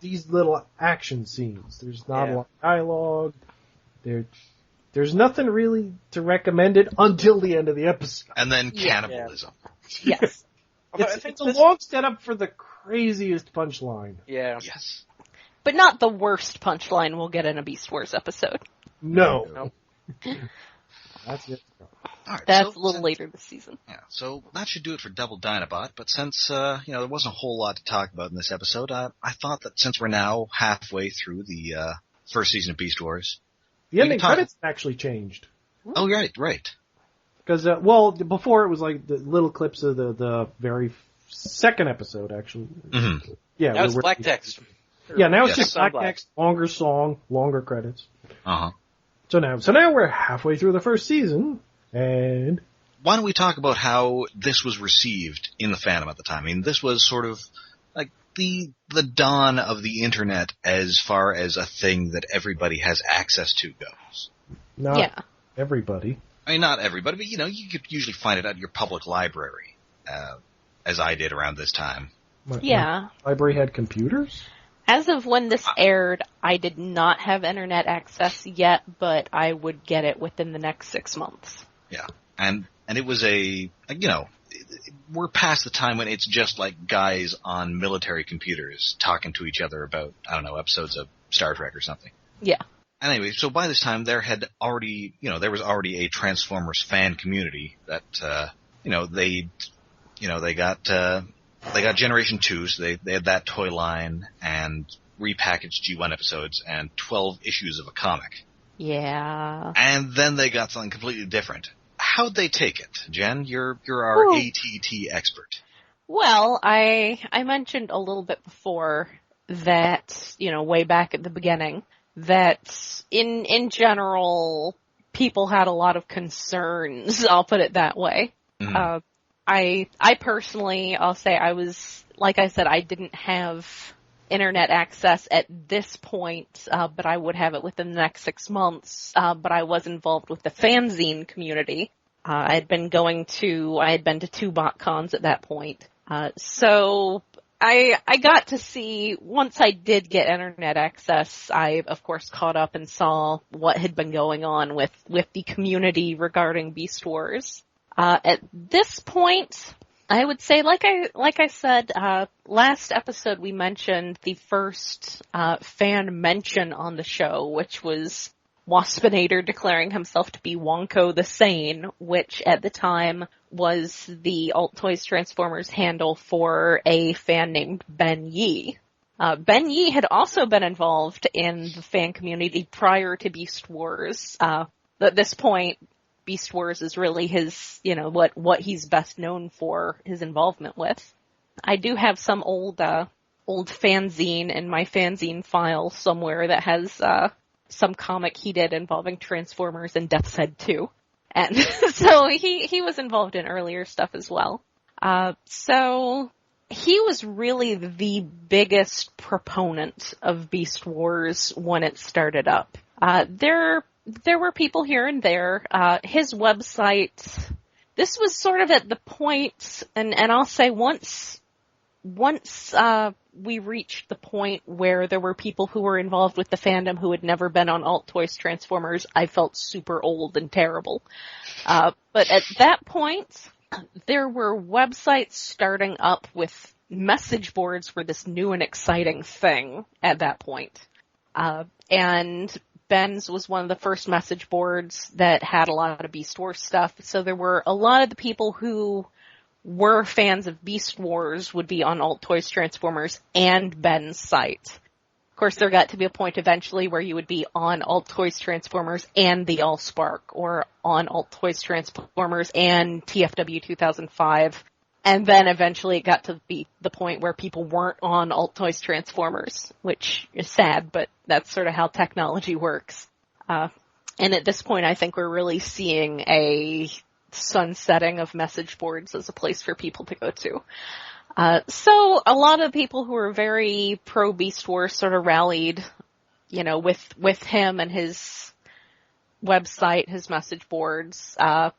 these little action scenes. There's not a lot of dialogue. There's nothing really to recommend it until the end of the episode. And then cannibalism. Yes. It's a long setup for the craziest punchline. Yeah. Yes. But not the worst punchline we'll get in a Beast Wars episode. No. That's it. All right, That's a little later this season. Yeah, so that should do it for Double Dinobot, but since, there wasn't a whole lot to talk about in this episode, I thought that since we're now halfway through the first season of Beast Wars... The ending credits actually changed. Oh, right. Because, before it was like the little clips of the very second episode, actually. Mm-hmm. Yeah, that was black text. Yeah, now it's just black text, longer song, longer credits. Uh-huh. So now we're halfway through the first season, and... Why don't we talk about how this was received in the fandom at the time? I mean, this was sort of like the dawn of the internet as far as a thing that everybody has access to goes. Not everybody. I mean, not everybody, but you could usually find it at your public library, as I did around this time. My library had computers? As of when this aired, I did not have internet access yet, but I would get it within the next 6 months. Yeah. And it was we're past the time when it's just like guys on military computers talking to each other about, I don't know, episodes of Star Trek or something. Yeah. Anyway, so by this time there was already a Transformers fan community that, they got Generation 2, so they had that toy line and repackaged G1 episodes and 12 issues of a comic. Yeah. And then they got something completely different. How'd they take it? Jen, you're our ATT expert. Well, I mentioned a little bit before that, way back at the beginning, that in general, people had a lot of concerns, I'll put it that way. Mm-hmm. I personally, I'll say like I said, I didn't have internet access at this point, but I would have it within the next 6 months, but I was involved with the fanzine community. I had been to 2 BotCons at that point. So I got to see, once I did get internet access, I of course caught up and saw what had been going on with the community regarding Beast Wars. At this point, I would say, like I said, last episode we mentioned the first fan mention on the show, which was Waspinator declaring himself to be Wonko the Sane, which at the time was the alt.toys.transformers handle for a fan named Ben Yee. Ben Yee had also been involved in the fan community prior to Beast Wars. At this point, Beast Wars is really his, what he's best known for, his involvement with. I do have some old fanzine in my fanzine file somewhere that has, some comic he did involving Transformers and Death's Head 2. And so he was involved in earlier stuff as well. So he was really the biggest proponent of Beast Wars when it started up. There were people here and there. His website, this was sort of at the point, and I'll say once we reached the point where there were people who were involved with the fandom who had never been on alt.toys.transformers, I felt super old and terrible. But at that point, there were websites starting up with message boards were this new and exciting thing at that point. And Ben's was one of the first message boards that had a lot of Beast Wars stuff. So there were a lot of the people who were fans of Beast Wars would be on alt.toys.transformers and Ben's site. Of course, there got to be a point eventually where you would be on alt.toys.transformers and the Allspark, or on alt.toys.transformers and TFW 2005. And then eventually it got to be the point where people weren't on alt.toys.transformers, which is sad, but that's sort of how technology works. And at this point, I think we're really seeing a sunsetting of message boards as a place for people to go to. So a lot of people who were very pro Beast Wars sort of rallied, with him and his website, his message boards. I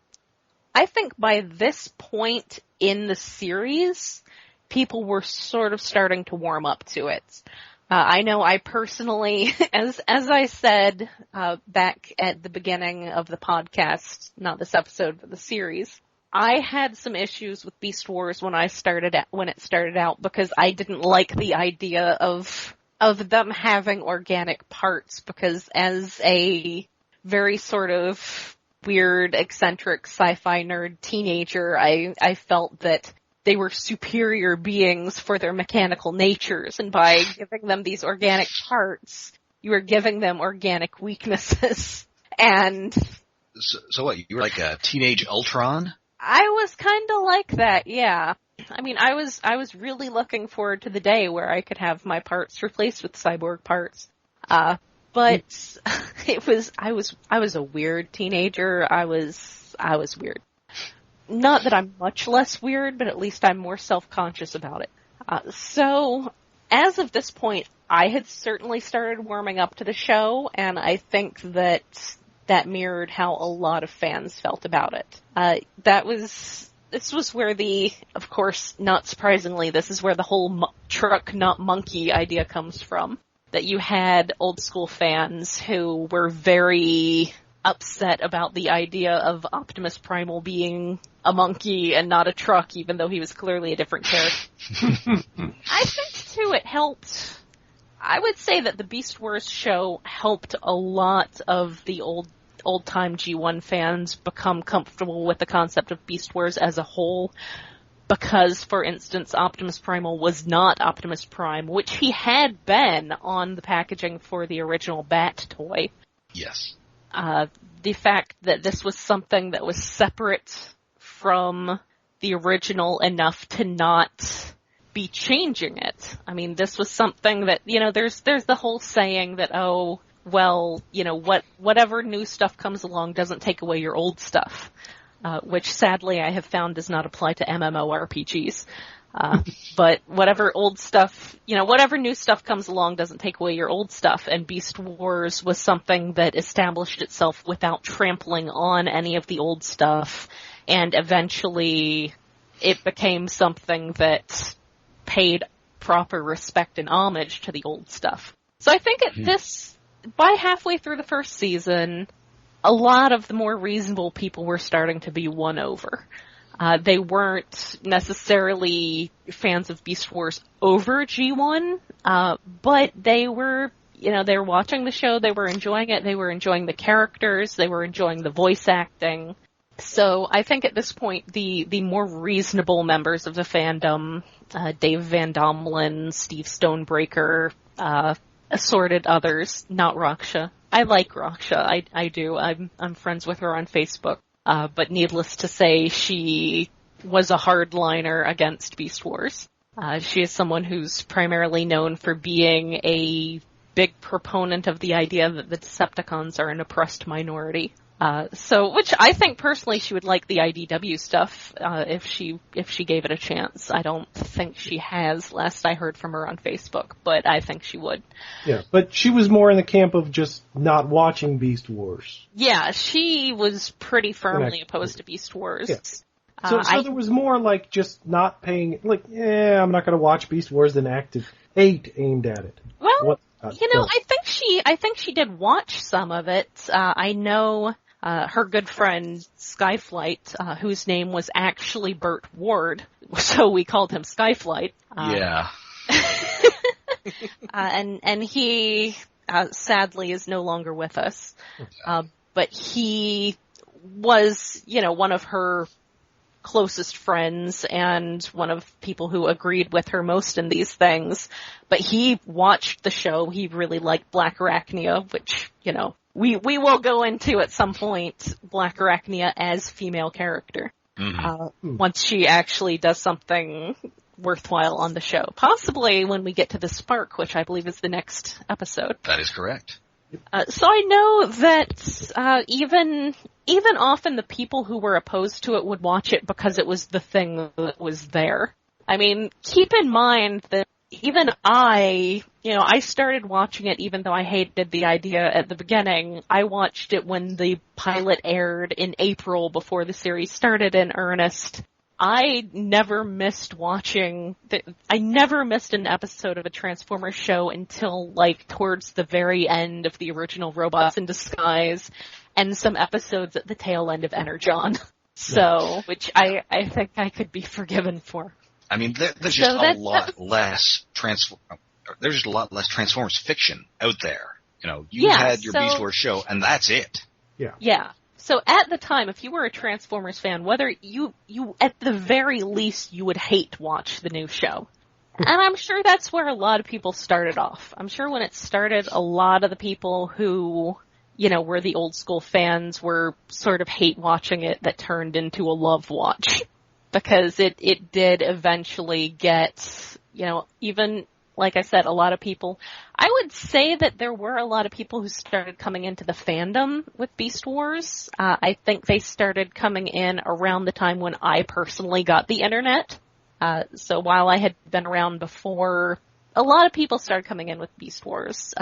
think by this point in the series, people were sort of starting to warm up to it. I know I personally, as I said back at the beginning of the podcast, not this episode, but the series, I had some issues with Beast Wars when it started out, because I didn't like the idea of them having organic parts, because as a very sort of weird, eccentric sci-fi nerd teenager, I felt that they were superior beings for their mechanical natures, and by giving them these organic parts, you were giving them organic weaknesses. And so what? You were like a teenage Ultron? I was kind of like that, yeah. I mean, I was really looking forward to the day where I could have my parts replaced with cyborg parts. But I was a weird teenager. I was weird. Not that I'm much less weird, but at least I'm more self-conscious about it. So, as of this point, I had certainly started warming up to the show, and I think that mirrored how a lot of fans felt about it. This was where of course, not surprisingly, this is where the whole truck, not monkey idea comes from. That you had old school fans who were very upset about the idea of Optimus Primal being a monkey and not a truck, even though he was clearly a different character. I think, too, it helped. I would say that the Beast Wars show helped a lot of the old-time G1 fans become comfortable with the concept of Beast Wars as a whole, because, for instance, Optimus Primal was not Optimus Prime, which he had been on the packaging for the original Bat toy. Yes. The fact that this was something that was separate from the original enough to not be changing it. I mean, this was something that, there's the whole saying that, oh, well, whatever new stuff comes along doesn't take away your old stuff. Which sadly I have found does not apply to MMORPGs. But whatever old stuff, whatever new stuff comes along doesn't take away your old stuff, and Beast Wars was something that established itself without trampling on any of the old stuff, and eventually it became something that paid proper respect and homage to the old stuff. So I think by halfway through the first season, a lot of the more reasonable people were starting to be won over. They weren't necessarily fans of Beast Wars over G1, but they were, they were watching the show, they were enjoying it, they were enjoying the characters, they were enjoying the voice acting. So I think at this point, the more reasonable members of the fandom, Dave Van Domelen, Steve Stonebreaker, assorted others, not Raksha. I like Raksha, I do. I'm friends with her on Facebook. But needless to say, she was a hardliner against Beast Wars. She is someone who's primarily known for being a big proponent of the idea that the Decepticons are an oppressed minority. Which I think personally she would like the IDW stuff, if she gave it a chance. I don't think she has, last I heard from her on Facebook, but I think she would. Yeah, but she was more in the camp of just not watching Beast Wars. Yeah, she was pretty firmly opposed to Beast Wars. Yeah. So there was more like just not paying, I'm not gonna watch Beast Wars than Active 8 aimed at it. Well, I think she did watch some of it. I know, her good friend Skyflight, whose name was actually Burt Ward, so we called him Skyflight. Yeah. And he, sadly is no longer with us. But he was, one of her closest friends and one of people who agreed with her most in these things. But he watched the show. He really liked Black Arachnia, which, we will go into at some point Black Arachnia as female character. Mm-hmm. Once she actually does something worthwhile on the show. Possibly when we get to the Spark, which I believe is the next episode. That is correct. So I know that even often the people who were opposed to it would watch it because it was the thing that was there. I mean, keep in mind that even I started watching it even though I hated the idea at the beginning. I watched it when the pilot aired in April before the series started in earnest. I never missed I never missed an episode of a Transformers show until, towards the very end of the original Robots in Disguise, and some episodes at the tail end of Energon. So, which I think I could be forgiven for. I mean, there's just a lot less Transformers fiction out there. You had your Beast Wars show, and that's it. Yeah. Yeah. So at the time, if you were a Transformers fan, whether you at the very least, you would hate watch the new show. And I'm sure that's where a lot of people started off. I'm sure when it started, a lot of the people who, were the old school fans were sort of hate watching it that turned into a love watch. because it did eventually get, even, like I said, a lot of people, I would say that there were a lot of people who started coming into the fandom with Beast Wars. I think they started coming in around the time when I personally got the internet. So while I had been around before, a lot of people started coming in with Beast Wars.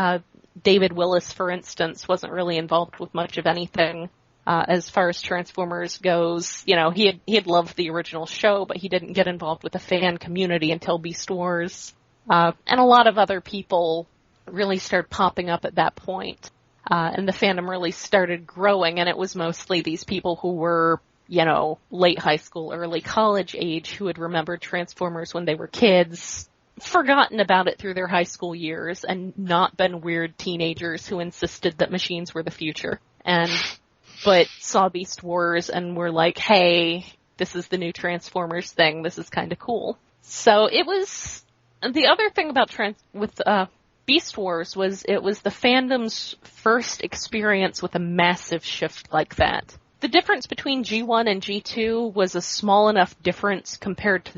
David Willis, for instance, wasn't really involved with much of anything. As far as Transformers goes, he had loved the original show, but he didn't get involved with the fan community until Beast Wars. And a lot of other people really started popping up at that point. And the fandom really started growing, and it was mostly these people who were, late high school, early college age, who had remembered Transformers when they were kids, forgotten about it through their high school years, and not been weird teenagers who insisted that machines were the future. But saw Beast Wars and were like, hey, this is the new Transformers thing, this is kind of cool. So it was, the other thing about Beast Wars was it was the fandom's first experience with a massive shift like that. The difference between G1 and G2 was a small enough difference compared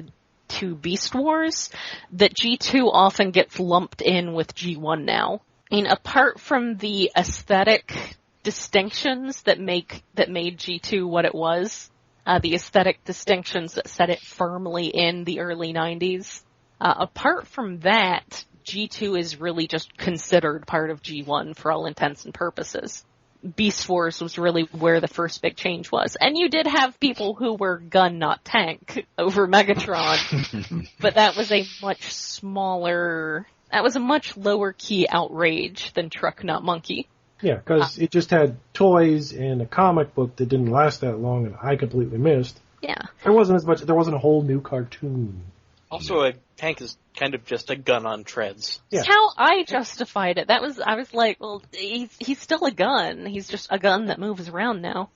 to Beast Wars that G2 often gets lumped in with G1 now. I mean, apart from the aesthetic distinctions that made G2 what it was, the aesthetic distinctions that set it firmly in the early 90s, apart from that, G2 is really just considered part of G1 for all intents and purposes. Beast Wars was really where the first big change was. And you did have people who were gun, not tank, over Megatron, but that was a much smaller, that was a much lower key outrage than truck, not monkey. Yeah, because it just had toys and a comic book that didn't last that long, and I completely missed. Yeah. There wasn't a whole new cartoon. Also, a tank is kind of just a gun on treads. Yeah. That's how I justified it. I was like, well, he's still a gun. He's just a gun that moves around now.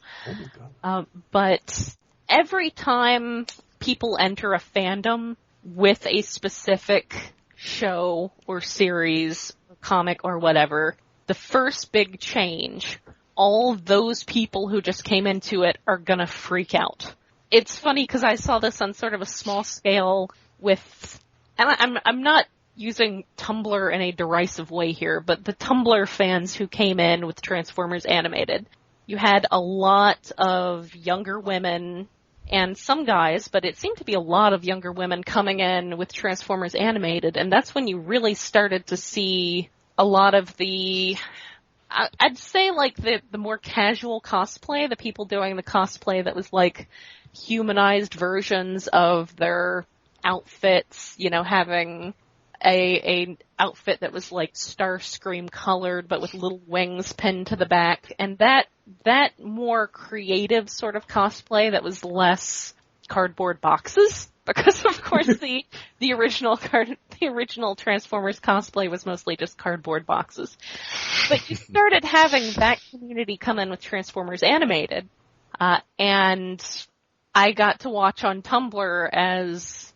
But every time people enter a fandom with a specific show or series, or comic or whatever, the first big change, all those people who just came into it are gonna freak out. It's funny because I saw this on sort of a small scale with, and I'm not using Tumblr in a derisive way here, but the Tumblr fans who came in with Transformers Animated. You had a lot of younger women and some guys, but it seemed to be a lot of younger women coming in with Transformers Animated, and that's when you really started to see a lot of the, I'd say like the more casual cosplay, the people doing the cosplay that was like humanized versions of their outfits, having a outfit that was like Starscream colored but with little wings pinned to the back, and that more creative sort of cosplay that was less cardboard boxes, because of course the original Transformers cosplay was mostly just cardboard boxes. But you started having that community come in with Transformers Animated, and I got to watch on Tumblr as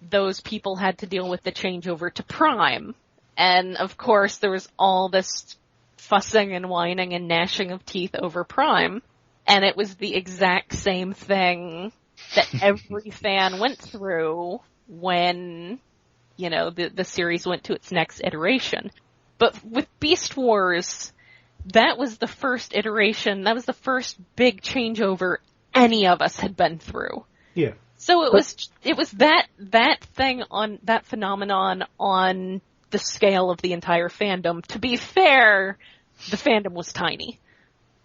those people had to deal with the changeover to Prime. And of course there was all this fussing and whining and gnashing of teeth over Prime. And it was the exact same thing that every fan went through when, the series went to its next iteration. But with Beast Wars, that was the first iteration, that was the first big changeover any of us had been through. Yeah. So it was that thing on that phenomenon on the scale of the entire fandom. To be fair, the fandom was tiny.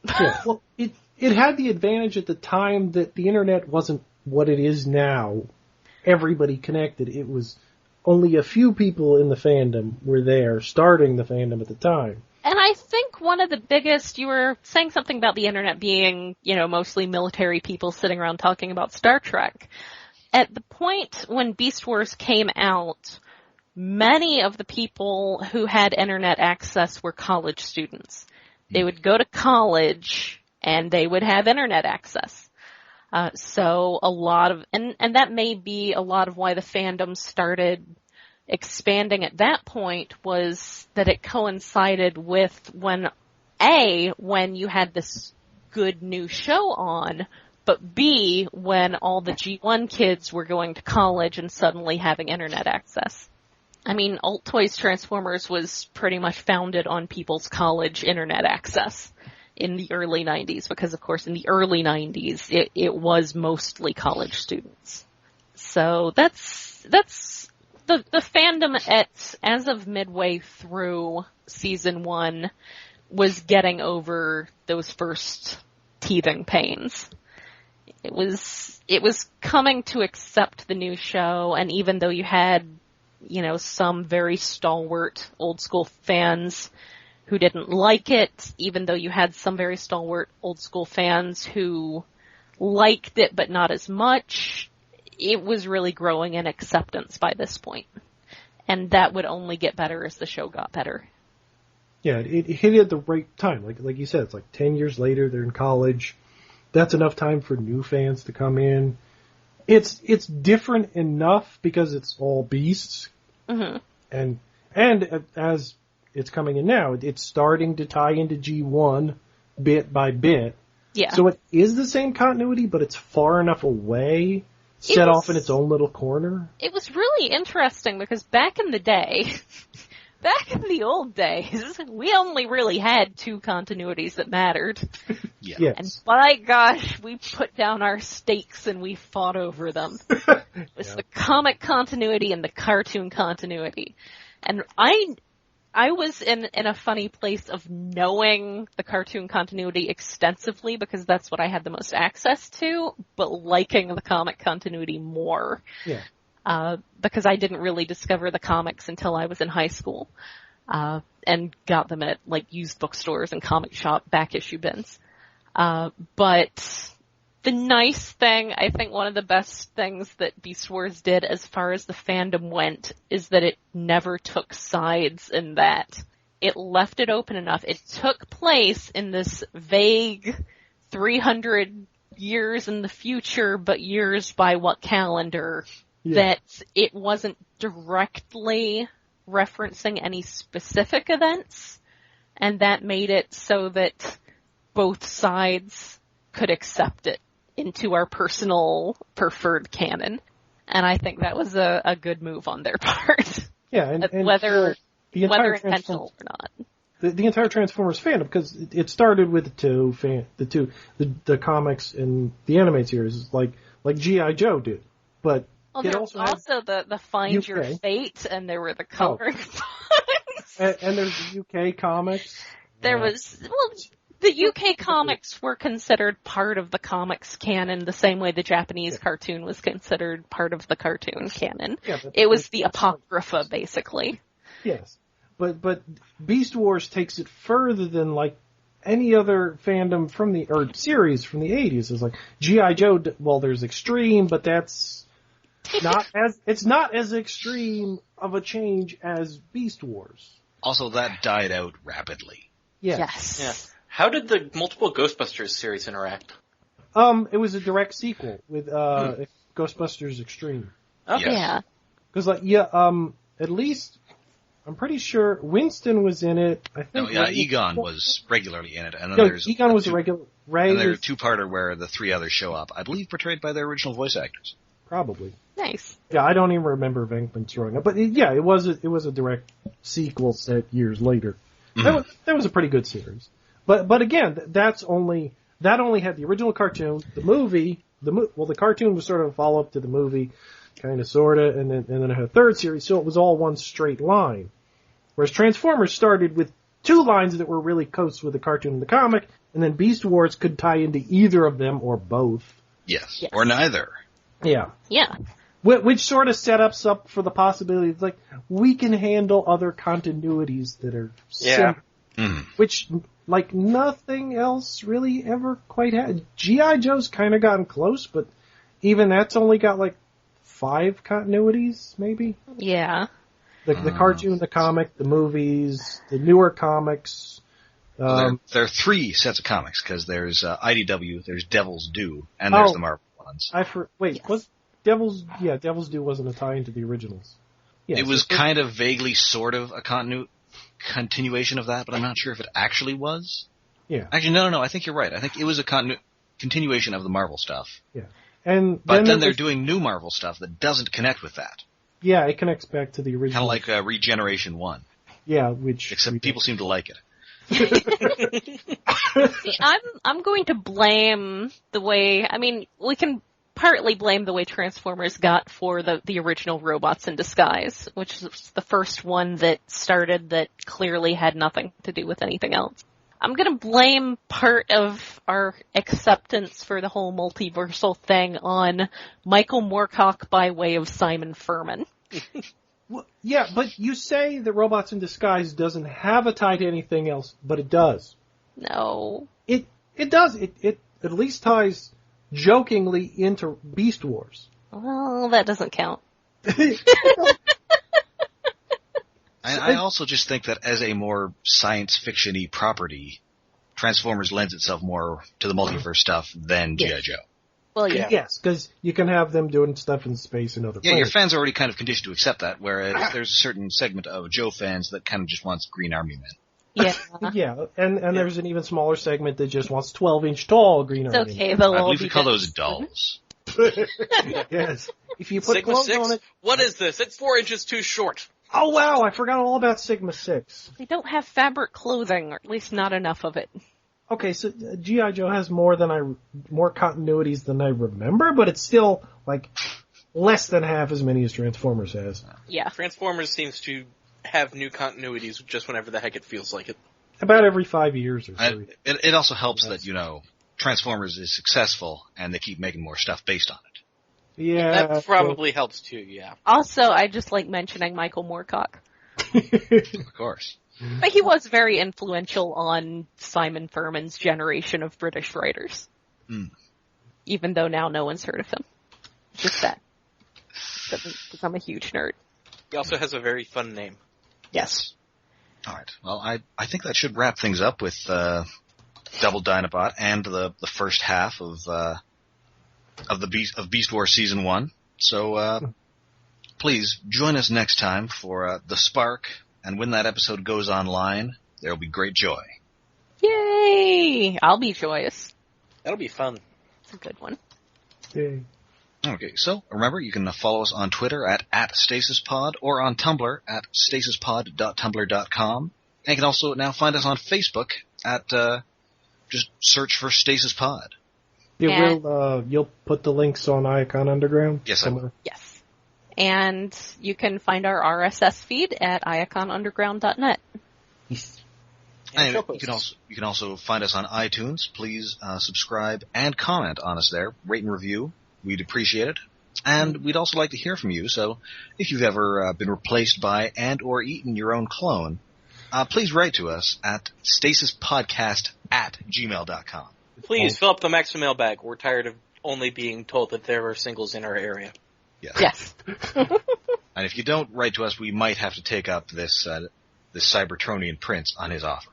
Yeah. Well, it had the advantage at the time that the internet wasn't what it is now. Everybody connected. It was only a few people in the fandom were there, starting the fandom at the time. And I think one of the biggest, you were saying something about the internet being, mostly military people sitting around talking about Star Trek. At the point when Beast Wars came out, many of the people who had internet access were college students. They would go to college and they would have internet access. So a lot of, and that may be a lot of why the fandom started expanding at that point, was that it coincided with when you had this good new show on, but B, when all the G1 kids were going to college and suddenly having internet access. I mean, alt.toys.transformers was pretty much founded on people's college internet access in the early 90s, because of course in the early 90s it was mostly college students. So that's the fandom as of midway through season 1 was getting over those first teething pains. It was coming to accept the new show, and even though you had, some very stalwart old school fans who didn't like it, even though you had some very stalwart old school fans who liked it but not as much, it was really growing in acceptance by this point. And that would only get better as the show got better. Yeah, it hit at the right time. Like you said, it's like 10 years later, they're in college. That's enough time for new fans to come in. It's different enough because it's all beasts. Mm-hmm. And as it's coming in now, it's starting to tie into G1 bit by bit. Yeah. So it is the same continuity, but it's far enough away, set off in its own little corner. It was really interesting because back in the day, back in the old days, we only really had 2 continuities that mattered. Yeah. Yes. And by gosh, we put down our stakes and we fought over them. It was the comic continuity and the cartoon continuity. And I was in a funny place of knowing the cartoon continuity extensively because that's what I had the most access to, but liking the comic continuity more. Yeah. Because I didn't really discover the comics until I was in high school, and got them at, used bookstores and comic shop back issue bins. But the nice thing, I think one of the best things that Beast Wars did as far as the fandom went is that it never took sides in that. It left it open enough. It took place in this vague 300 years in the future, but years by what calendar, that it wasn't directly referencing any specific events, and that made it so that both sides could accept it into our personal preferred canon. And I think that was a good move on their part. Yeah, and whether entire intentional or not. The entire Transformers fandom, because it started with the comics and the animated series, like G.I. Joe did. But well, there was also the Find UK. Your Fate, and there were the coloring books. And there's the UK comics. There was, the UK comics were considered part of the comics canon the same way the Japanese cartoon was considered part of the cartoon canon. Yeah, it was the Apocrypha, basically. Yes. But Beast Wars takes it further than, any other fandom series from the 80s. It's like G.I. Joe, there's Extreme, but that's it's not as extreme of a change as Beast Wars. Also, that died out rapidly. Yes. Yeah. How did the multiple Ghostbusters series interact? It was a direct sequel with Ghostbusters Extreme. Okay. Yeah. Because at least I'm pretty sure Winston was in it. I think. Egon was regularly in it, and then Egon was a regular. Ray and there's a 2-parter where the 3 others show up. I believe portrayed by their original voice actors. Probably. Nice. Yeah, I don't even remember Venkman showing up, but it was a direct sequel set years later. Mm-hmm. That was a pretty good series. But again, that only had the original cartoon, the movie. The cartoon was sort of a follow up to the movie, kind of sorta, and then it had a 3rd series, so it was all one straight line. Whereas Transformers started with 2 lines that were really close with the cartoon and the comic, and then Beast Wars could tie into either of them or both. Yes. Or neither. Yeah. Yeah. Which sort of set us up for the possibility of, we can handle other continuities that are similar. Mm. Which, nothing else really ever quite had. G.I. Joe's kind of gotten close, but even that's only got, 5 continuities, maybe? Yeah. The cartoon, the comic, the movies, the newer comics. There are 3 sets of comics, because there's IDW, there's Devil's Due, and there's the Marvel ones. Was Devil's Due wasn't a tie into the originals. Yes, it was kind of vaguely sort of a continuation of that, but I'm not sure if it actually was. Yeah. Actually, no, I think you're right. I think it was a continuation of the Marvel stuff. Yeah. But then they're doing new Marvel stuff that doesn't connect with that. Yeah, it connects back to the original. Kind of like Regeneration 1. Yeah, except people seem to like it. See, I'm going to blame the way, we can partly blame the way Transformers got for the original Robots in Disguise, which is the first one that started that clearly had nothing to do with anything else. I'm gonna blame part of our acceptance for the whole multiversal thing on Michael Moorcock by way of Simon Furman. Well, yeah, but you say that Robots in Disguise doesn't have a tie to anything else, but it does. No. It does. It at least ties jokingly into Beast Wars. Well, that doesn't count. I also just think that as a more science fiction-y property, Transformers lends itself more to the multiverse stuff than G.I. Joe. Well, yeah. Yes, because you can have them doing stuff in space and other planets. Yeah, your fans are already kind of conditioned to accept that, whereas there's a certain segment of Joe fans that kind of just wants Green Army Men. Yeah. Yeah, and there's an even smaller segment that just wants 12-inch tall Green Army Men. It's okay, they'll I all believe be we call dead. those dolls. Yes. If you put Sigma clothes 6? on it... What is this? It's 4 inches too short. Oh, wow, I forgot all about Sigma 6. They don't have fabric clothing, or at least not enough of it. Okay, so G.I. Joe has more continuities than I remember, but it's still, less than half as many as Transformers has. Yeah. Transformers seems to have new continuities just whenever the heck it feels like it. About every 5 years or so. It also helps that, Transformers is successful, and they keep making more stuff based on it. Yeah. That probably helps too, yeah. Also, I just like mentioning Michael Moorcock. Of course. But he was very influential on Simon Furman's generation of British writers. Mm. Even though now no one's heard of him. Just that. Because I'm a huge nerd. He also has a very fun name. Yes. All right. Well, I think that should wrap things up with Double Dinobot and the first half of Beast Wars Season 1. So please join us next time for The Spark, and when that episode goes online, there will be great joy. Yay! I'll be joyous. That'll be fun. It's a good one. Yay. Okay, so remember, you can follow us on Twitter at @StasisPod or on Tumblr at stasispod.tumblr.com. And you can also now find us on Facebook at just search for Stasis Pod. You'll put the links on Icon Underground? Yes, I will. Yes. And you can find our RSS feed at iaconunderground.net. And you can also find us on iTunes. Please subscribe and comment on us there. Rate and review. We'd appreciate it. And we'd also like to hear from you. So if you've ever been replaced by and or eaten your own clone, please write to us at stasispodcast@gmail.com. Please fill up the Maximal bag. We're tired of only being told that there are singles in our area. Yes. And if you don't write to us, we might have to take up this Cybertronian prince on his offer.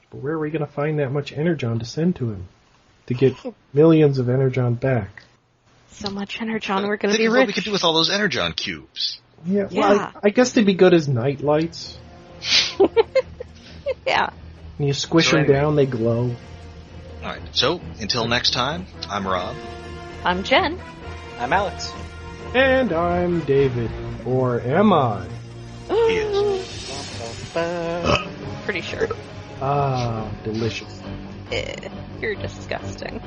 But where are we going to find that much Energon to send to him? To get millions of Energon back? So much Energon, we're going to be Think of rich. what we could do with all those Energon cubes. Yeah, well, I guess they'd be good as night lights. Yeah. And you squish them down, they glow. Alright, so until next time, I'm Rob. I'm Jen. I'm Alex. And I'm David. Or am I? He is. Pretty sure. Ah, delicious. You're disgusting.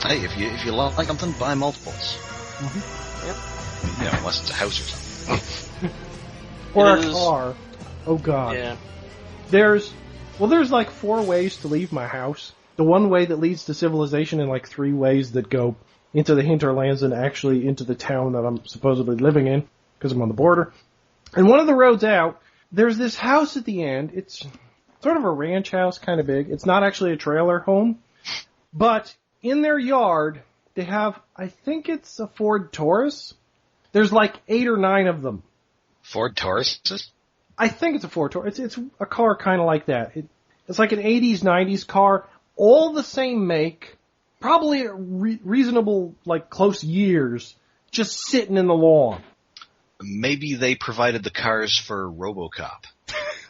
Hey, if you like something, buy multiples. Mm-hmm. Yep. Unless it's a house or something. Or a car. Oh god. Yeah. There's like 4 ways to leave my house. the one way that leads to civilization and like 3 ways that go into the hinterlands and actually into the town that I'm supposedly living in, because I'm on the border. And one of the roads out, there's this house at the end. It's sort of a ranch house, kind of big. It's not actually a trailer home. But in their yard, they have, I think it's a Ford Taurus. There's like 8 or 9 of them. Ford Tauruses? I think it's a Ford Taurus. It's a car kind of like that. It's like an 80s, 90s car, all the same make, probably reasonable, like, close years, just sitting in the lawn. Maybe they provided the cars for RoboCop.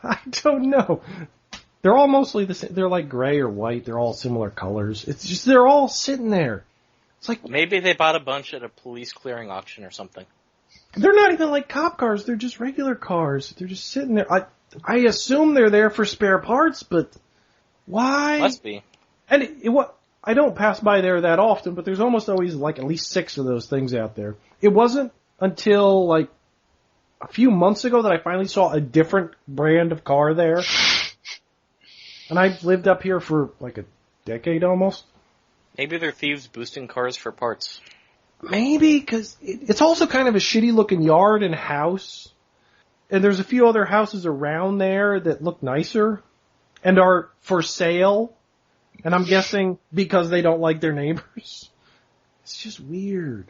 I don't know. They're all mostly the same. They're like gray or white. They're all similar colors. It's just, they're all sitting there. It's like, maybe they bought a bunch at a police clearing auction or something. They're not even like cop cars. They're just regular cars. They're just sitting there. I assume they're there for spare parts, but why? Must be. And I don't pass by there that often, but there's almost always like at least 6 of those things out there. It wasn't until like a few months ago that I finally saw a different brand of car there. And I've lived up here for like a decade almost. Maybe they're thieves boosting cars for parts. Maybe, because it's also kind of a shitty looking yard and house. And there's a few other houses around there that look nicer and are for sale. And I'm guessing because they don't like their neighbors. It's just weird.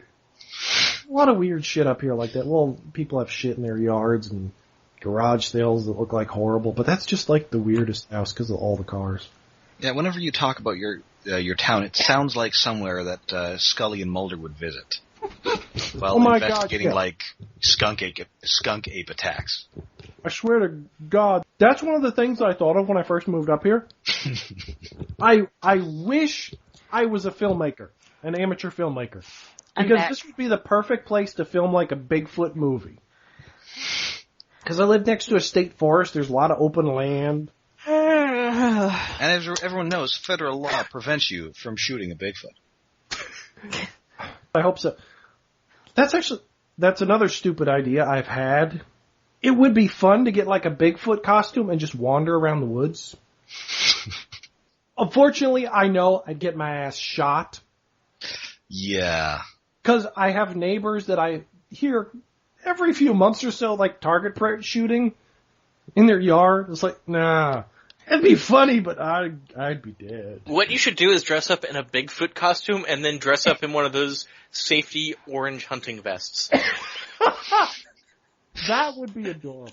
A lot of weird shit up here like that. Well, people have shit in their yards and garage sales that look like horrible, but that's just like the weirdest house because of all the cars. Yeah, whenever you talk about your town, it sounds like somewhere that Scully and Mulder would visit. While investigating, God, yeah. like, skunk ape attacks. I swear to God, that's one of the things I thought of when I first moved up here. I wish I was a filmmaker, an amateur filmmaker. Because this would be the perfect place to film, like, a Bigfoot movie. Because I live next to a state forest, there's a lot of open land. And as everyone knows, federal law prevents you from shooting a Bigfoot. I hope so. That's another stupid idea I've had. It would be fun to get like a Bigfoot costume and just wander around the woods. Unfortunately, I know I'd get my ass shot. Yeah. Because I have neighbors that I hear every few months or so, like target shooting in their yard. It's like, nah. It'd be funny, but I'd be dead. What you should do is dress up in a Bigfoot costume and then dress up in one of those safety orange hunting vests. That would be adorable.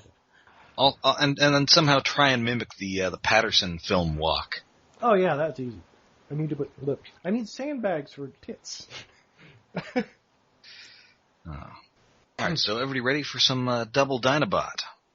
And then somehow try and mimic the Patterson film walk. Oh yeah, that's easy. I need sandbags for tits. Alright, so everybody ready for some Double Dinobot?